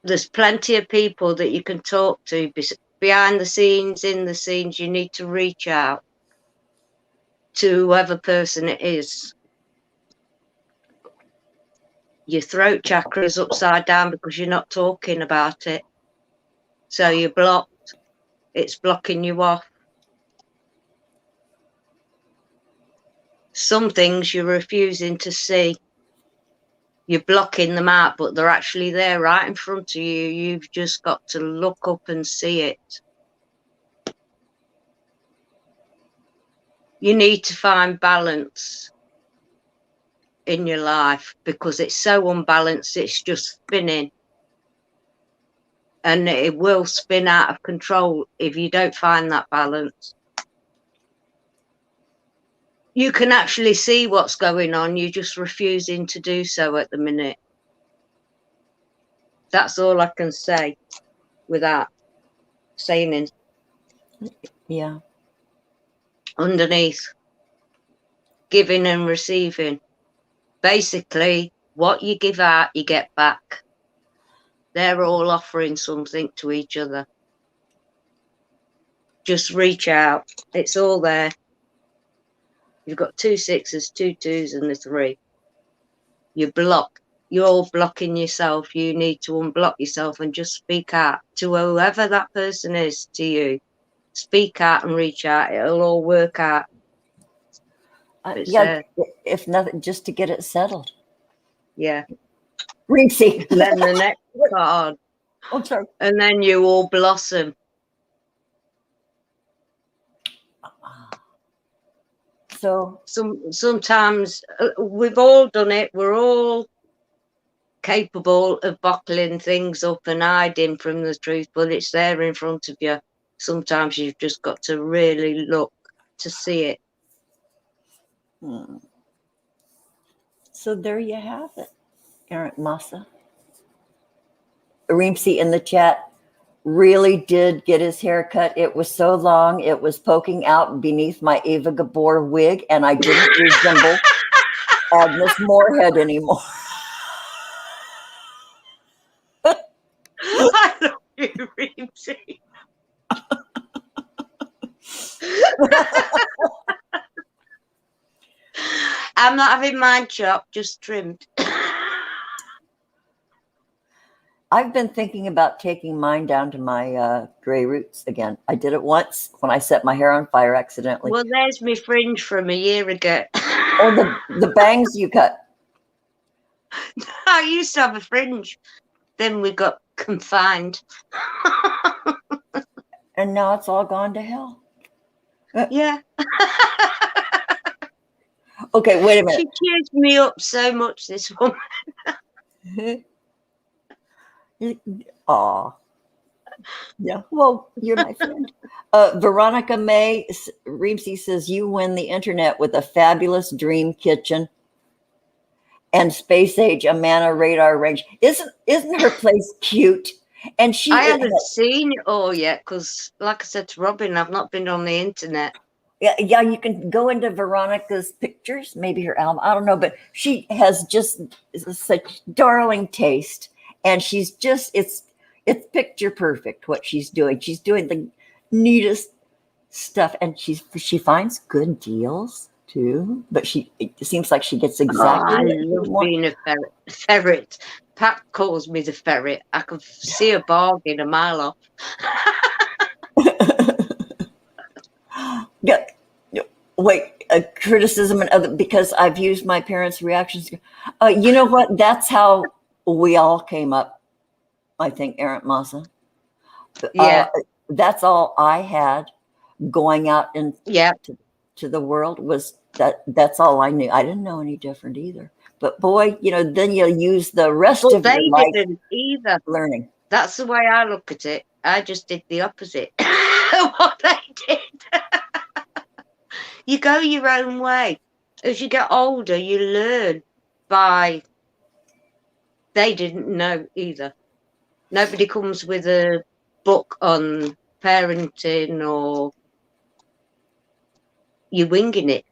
There's plenty of people that you can talk to behind the scenes, in the scenes. You need to reach out to whoever person it is. Your throat chakra is upside down because you're not talking about it. So you're blocked. It's blocking you off. Some things you're refusing to see. You're blocking them out, but they're actually there right in front of you. You've just got to look up and see it. You need to find balance in your life because it's so unbalanced, it's just spinning. And it will spin out of control if you don't find that balance. You can actually see what's going on. You're just refusing to do so at the minute. That's all I can say without saying it. Yeah. Underneath, giving and receiving. Basically, what you give out, you get back. They're all offering something to each other. Just reach out. It's all there. You've got 2 6s, 2 2s, and a 3. You block. You're blocking yourself. You need to unblock yourself and just speak out to whoever that person is to you. Speak out and reach out. It'll all work out. Yeah, if nothing, just to get it settled. Yeah. Reemsey. Then the next card. Oh, sorry. And then you all blossom. So sometimes we've all done it. We're all capable of bottling things up and hiding from the truth, but it's there in front of you. Sometimes you've just got to really look to see it. So there you have it, Errant Massa. Reemsey in the chat really did get his hair cut. It was so long, it was poking out beneath my Ava Gabor wig, and I didn't resemble Agnes Moorehead anymore. I love you, Reemsey. I'm not having mine chopped, just trimmed. I've been thinking about taking mine down to my gray roots again. I did it once when I set my hair on fire accidentally. Well, there's my fringe from a year ago. Oh, the bangs you cut. I used to have a fringe. Then we got confined. And now it's all gone to hell. Yeah. Okay, wait a minute. She cheers me up so much, this woman. Aw. Yeah, well, you're my friend. Veronica May Reemsey says, you win the internet with a fabulous dream kitchen and space age Amana radar range. Isn't her place cute? And I haven't seen it all yet because, like I said to Robin, I've not been on the internet. Yeah, you can go into Veronica's pictures, maybe her album. I don't know, but she has just such darling taste, and she's just it's picture perfect what she's doing. She's doing the neatest stuff, and she finds good deals too. But it seems like she gets exactly. I love being a ferret. Pat calls me the ferret. I could see a bargain a mile off. Yeah. Wait, criticism and other, because I've used my parents' reactions. You know what? That's how we all came up. I think, Aunt Masa. Yeah. That's all I had going out to the world was that's all I knew. I didn't know any different either. But boy, then you'll use the rest of your life. They didn't either. Learning. That's the way I look at it. I just did the opposite of what they did. You go your own way. As you get older, you learn by. They didn't know either. Nobody comes with a book on parenting or you're winging it.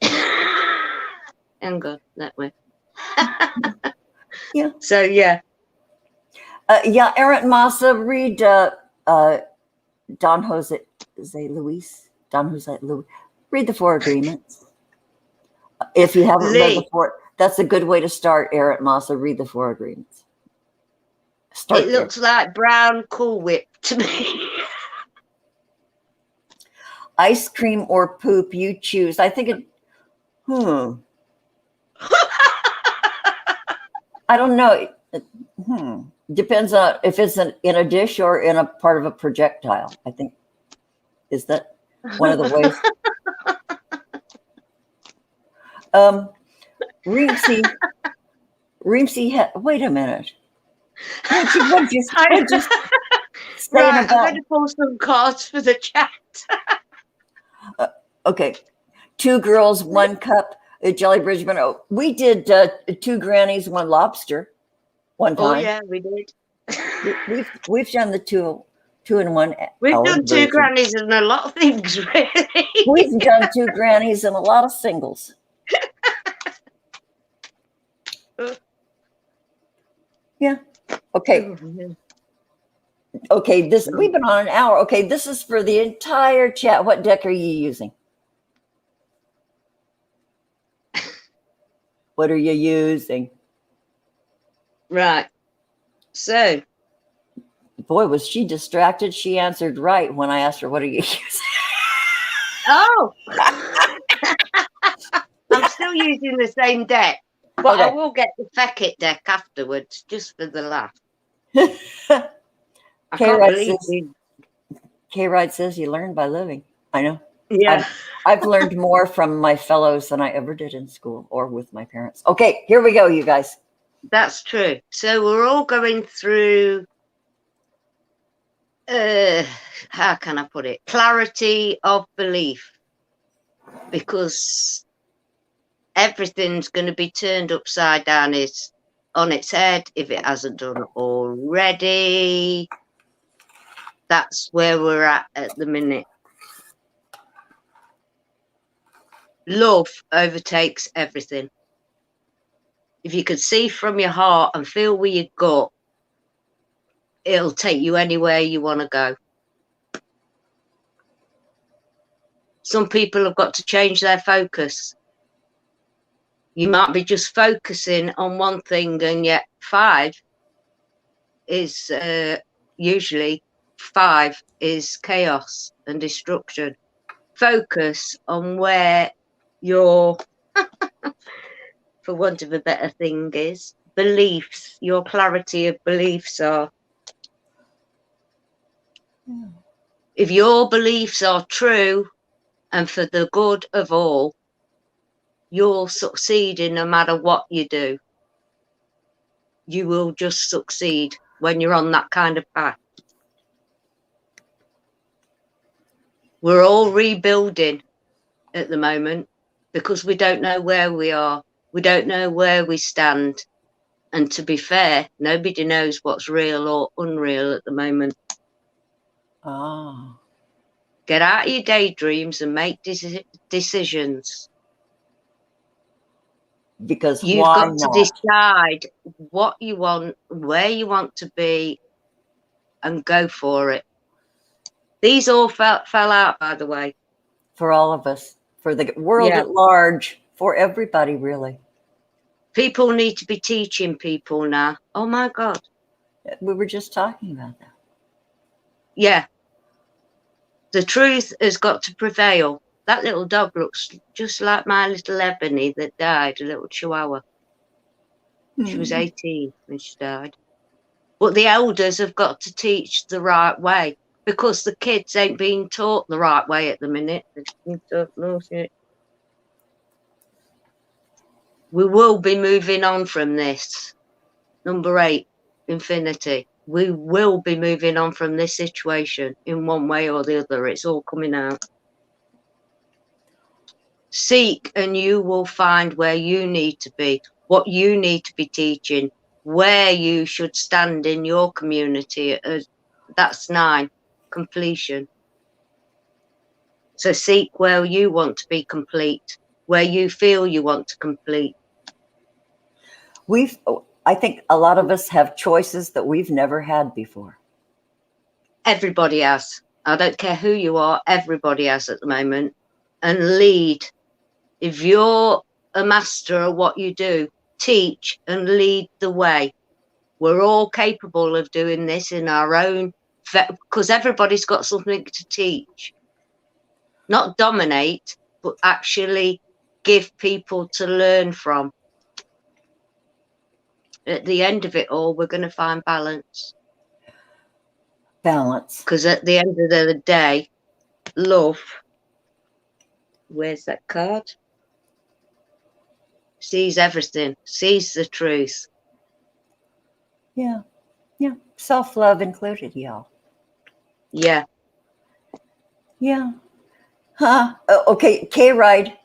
Hang on, that way. Yeah. So, yeah. Aaron Massa, read Don Jose Luis. Read the 4 agreements. If you haven't read the 4, that's a good way to start, Aaron Massa. Read the 4 agreements. It looks like brown Cool Whip to me. Ice cream or poop, you choose. I think it. I don't know. Depends on if it's in a dish or in a part of a projectile. I think. Is that one of the ways? Reemsey, wait a minute. What just right, I'm going to pull some cards for the chat. Okay. 2 girls, 1 cup. Jelly Bridgman. Oh, we did 2 grannies, 1 lobster one time. Oh yeah, we did. We've done the 2 in 1. We've done 2 grannies and a lot of things, really. We've done 2 grannies and a lot of singles. Yeah. Okay. Okay. We've been on an hour. Okay. This is for the entire chat. What deck are you using? What are you using? Right. So. Boy, was she distracted. She answered right when I asked her, what are you using? Oh. I'm still using the same deck. But okay. I will get the Feckett deck afterwards, just for the laugh. K-Ride says you learn by living. I know. Yeah. I've learned more from my fellows than I ever did in school or with my parents. Okay, here we go, you guys. That's true. So we're all going through, how can I put it? Clarity of belief. Because everything's going to be turned upside down on its head if it hasn't done already. That's where we're at the minute. Love overtakes everything. If you can see from your heart and feel with your gut, it'll take you anywhere you want to go. Some people have got to change their focus. You might be just focusing on one thing and yet 5 is usually 5 is chaos and destruction. Focus on where your, for want of a better thing, is beliefs, your clarity of beliefs are. If your beliefs are true and for the good of all, you'll succeed in no matter what you do. You will just succeed when you're on that kind of path. We're all rebuilding at the moment because we don't know where we are. We don't know where we stand. And to be fair, nobody knows what's real or unreal at the moment. Ah. Get out of your daydreams and make decisions. Because You've why got to not? decide what you want, where you want to be, and go for it. These all fell out, by the way. For all of us, for the world at large, for everybody, really. People need to be teaching people now. Oh my God. We were just talking about that. Yeah. The truth has got to prevail. That little dog looks just like my little Ebony that died, a little Chihuahua. She was 18 when she died. But the elders have got to teach the right way because the kids ain't being taught the right way at the minute. We will be moving on from this. Number 8, infinity. We will be moving on from this situation in one way or the other. It's all coming out. Seek and you will find where you need to be, what you need to be teaching, where you should stand in your community. That's 9, completion. So seek where you want to be complete, where you feel you want to complete. I think a lot of us have choices that we've never had before. Everybody has. I don't care who you are, everybody has at the moment. And lead. If you're a master of what you do, teach and lead the way. We're all capable of doing this in our own, because everybody's got something to teach. Not dominate, but actually give people to learn from. At the end of it all, we're going to find balance. Balance. Because at the end of the day, love, where's that card? Sees everything, sees the truth. Yeah. Yeah. Self-love included, y'all. Yeah. Yeah. Huh. Okay. K-Ride.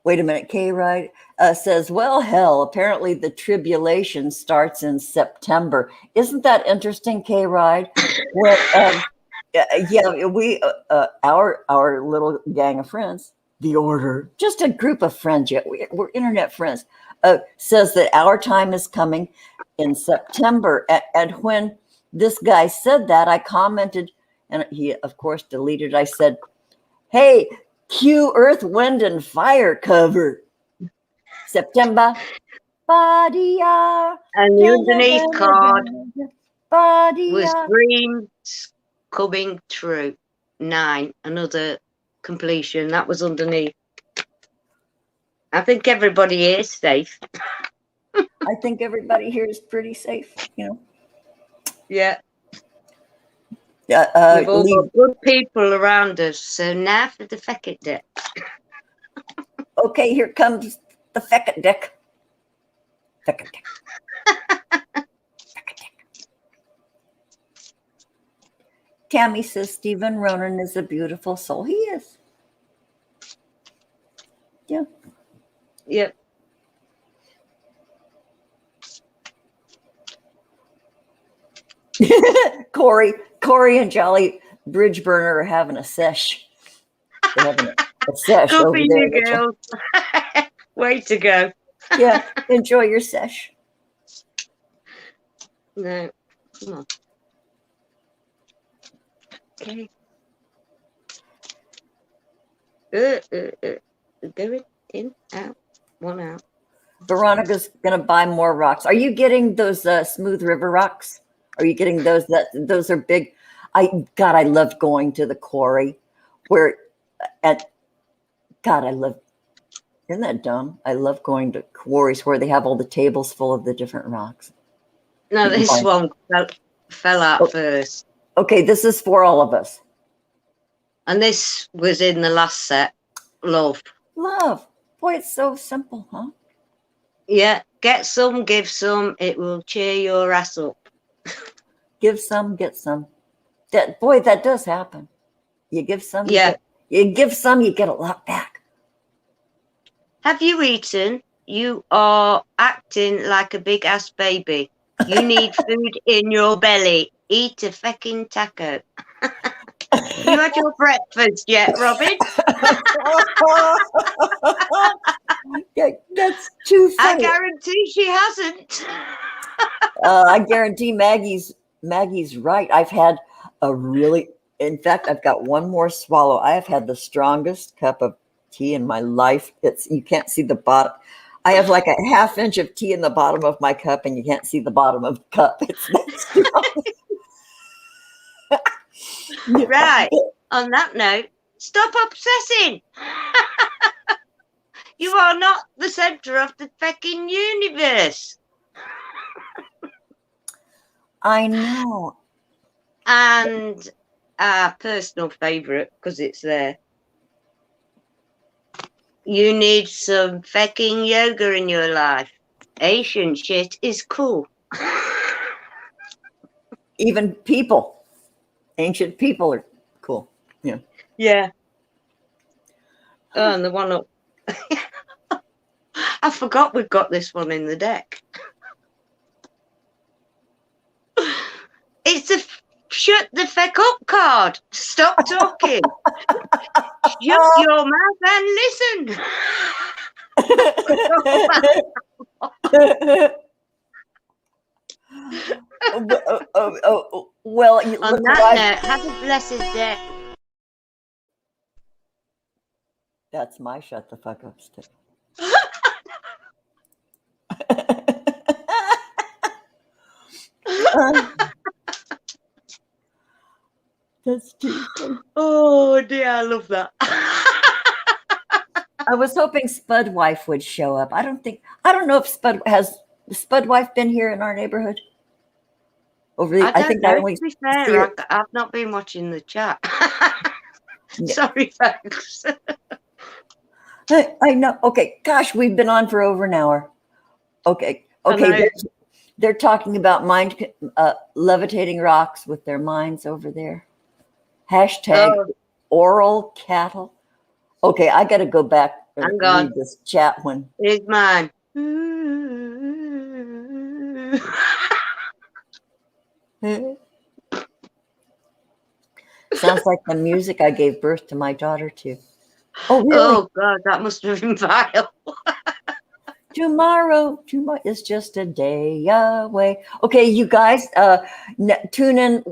Wait a minute. K-Ride says, well, hell, apparently the tribulation starts in September. Isn't that interesting, K-Ride? Well, yeah, we, our little gang of friends, the Order, just a group of friends, yet we're internet friends, says that our time is coming in September. And when this guy said that, I commented, and he, of course, deleted. I said, hey, cue Earth, Wind, and Fire cover. September. Badia. And the underneath card Badia. was dreams coming true. 9, another completion. That was underneath. I think everybody here is safe. I think everybody here is pretty safe, you know. Yeah. We've all got good people around us. So now for the Feckett deck. Okay, here comes the Feckett deck. Feckett deck. Feckett deck. Tammy says Stephen Ronan is a beautiful soul. He is. Yeah. Yep. Corey and Jolly Bridge Burner are having a sesh. They're having a sesh Good over for there. you, girls. Way to go. Yeah, enjoy your sesh. No, come on. Okay. Going in, out, one out. Veronica's going to buy more rocks. Are you getting those Smooth River rocks? Are you getting those? Those are big. I loved going to the quarry where I love, isn't that dumb? I love going to quarries where they have all the tables full of the different rocks. No, this one fell out first. Okay, this is for all of us. And this was in the last set. Love. Love. Boy, it's so simple, huh? Yeah, get some, give some. It will cheer your ass up. Give some, get some. That does happen. You give some, yeah. you give some, you get a lot back. Have you eaten? You are acting like a big ass baby. You need food in your belly. Eat a fecking taco. You had your breakfast yet, Robin? Yeah, that's too funny. I guarantee she hasn't. I guarantee Maggie's right. I've had in fact, I've got one more swallow. I have had the strongest cup of tea in my life. You can't see the bottom. I have like a half inch of tea in the bottom of my cup, and you can't see the bottom of the cup. It's that strong. Right. On that note, stop obsessing. You are not the center of the fucking universe. I know. And our personal favorite, because it's there. You need some fucking yoga in your life. Asian shit is cool. Even ancient people are cool. Yeah. Yeah. Oh, and the one up. I forgot we've got this one in the deck. It's a shut the feck up card. Stop talking. Shut your mouth and listen. Well, on that note, have a blessed day. That's my shut the fuck up stick. That's too funny. Oh dear, I love that. I was hoping Spud Wife would show up. I don't know if Spud Wife been here in our neighborhood. I think know, to be fair, I've not been watching the chat. Sorry, folks. I know. Okay, gosh, we've been on for over an hour. Okay. They're talking about levitating rocks with their minds over there. Hashtag oral cattle. Okay, I got to go back and read this chat one. Here's mine. Sounds like the music I gave birth to my daughter to. Oh, really? Oh, God, that must have been vile. Tomorrow is just a day away. Okay, you guys, tune in.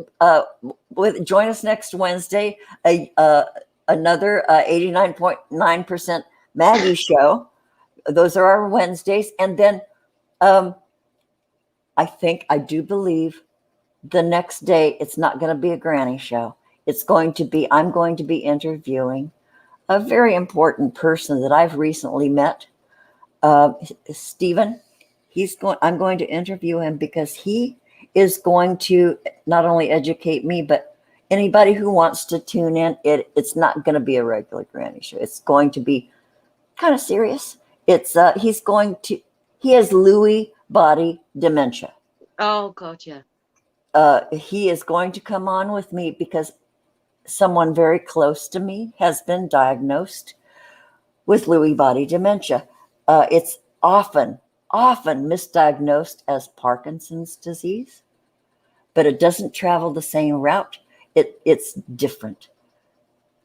Join us next Wednesday. Another 89.9% Maggie show. Those are our Wednesdays, and then I do believe the next day it's not going to be a granny show. I'm going to be interviewing a very important person that I've recently met. Stephen, I'm going to interview him because he is going to not only educate me, but anybody who wants to tune in. It's not going to be a regular granny show. It's going to be kind of serious. He has Lewy body dementia. Oh God, yeah. He is going to come on with me because someone very close to me has been diagnosed with Lewy body dementia. It's often misdiagnosed as Parkinson's disease, but it doesn't travel the same route. It's different.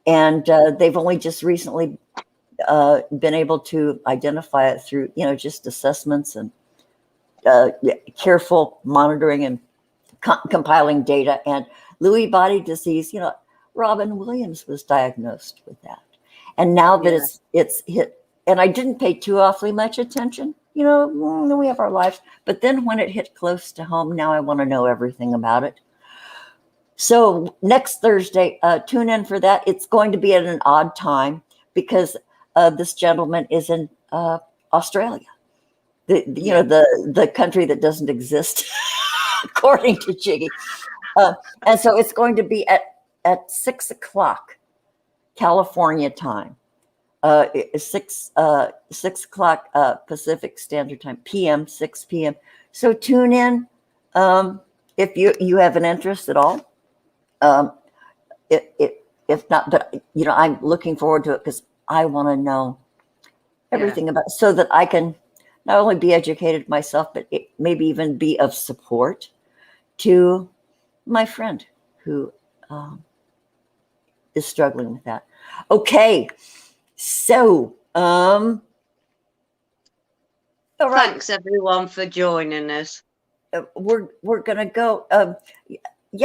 And they've only just recently been able to identify it through, just assessments and careful monitoring and compiling data. And Lewy body disease, Robin Williams was diagnosed with that. And now that it's hit, and I didn't pay too awfully much attention we have our lives. But then when it hit close to home, now I want to know everything about it. So next Thursday, tune in for that. It's going to be at an odd time because this gentleman is in Australia, the country that doesn't exist, according to Jiggy. And so it's going to be at 6 o'clock California time, 6 o'clock Pacific Standard Time, PM, 6 p.m. So tune in if you have an interest at all. If not, but I'm looking forward to it because I want to know everything about it so that I can not only be educated myself, but maybe even be of support to my friend who is struggling with that. Okay, so all right. Thanks everyone for joining us. We're gonna go.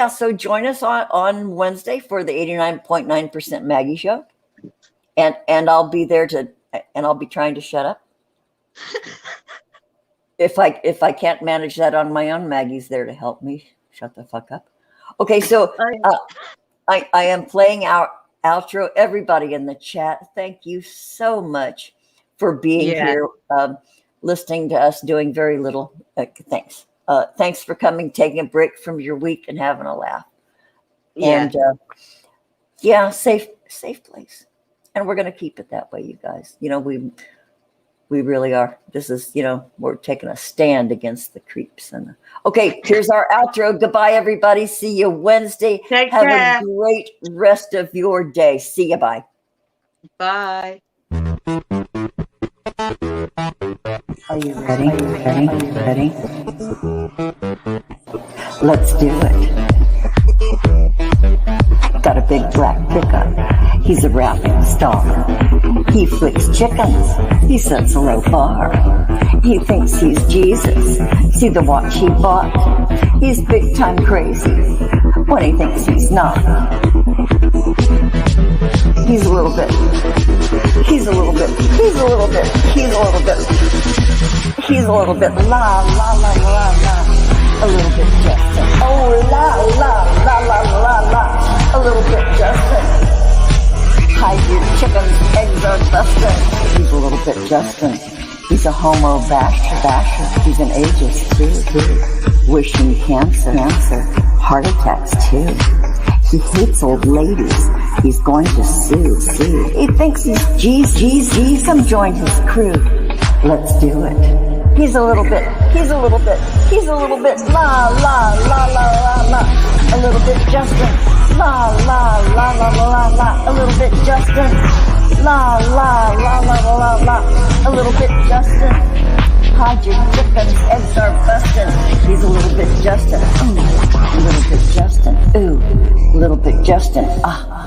So join us on Wednesday for the 89.9% Maggie show, and I'll be there and I'll be trying to shut up. If I can't manage that on my own, Maggie's there to help me shut the fuck up. Okay, so I am playing our outro. Everybody in the chat, thank you so much for being here, listening to us doing very little. Thanks. Thanks for coming, taking a break from your week and having a laugh. And safe place. And we're going to keep it that way, you guys. We really are. This is, we're taking a stand against the creeps. And okay, here's our outro. Goodbye, everybody. See you Wednesday. Take care. Have a great rest of your day. See you. Bye. Bye. Are you ready? Are you ready? Let's do it. Got a big black pickup. He's a rapping star. He flicks chickens. He sets a low bar. He thinks he's Jesus. See the watch he bought? He's big time crazy when he thinks he's not. He's a little bit. He's a little bit. He's a little bit. He's a little bit. He's a little bit. La la la la la. A little bit Justin. Oh la la la la la la. A little bit Justin. Hide your chickens, eggs are busting. He's a little bit Justin. He's a homo basher. He's an ageist too. Wishing cancer, heart attacks too. He hates old ladies. He's going to sue. He thinks he's G's. Come join his crew. Let's do it. He's a little bit. He's a little bit. He's a little bit. La la la la la la. A little bit Justin. La la la la la la. A little bit Justin. La la la la la la. A little bit Justin. Hide your chickens, eggs are busting. He's a little bit Justin. A little bit Justin. Ooh, a little bit Justin. Ah.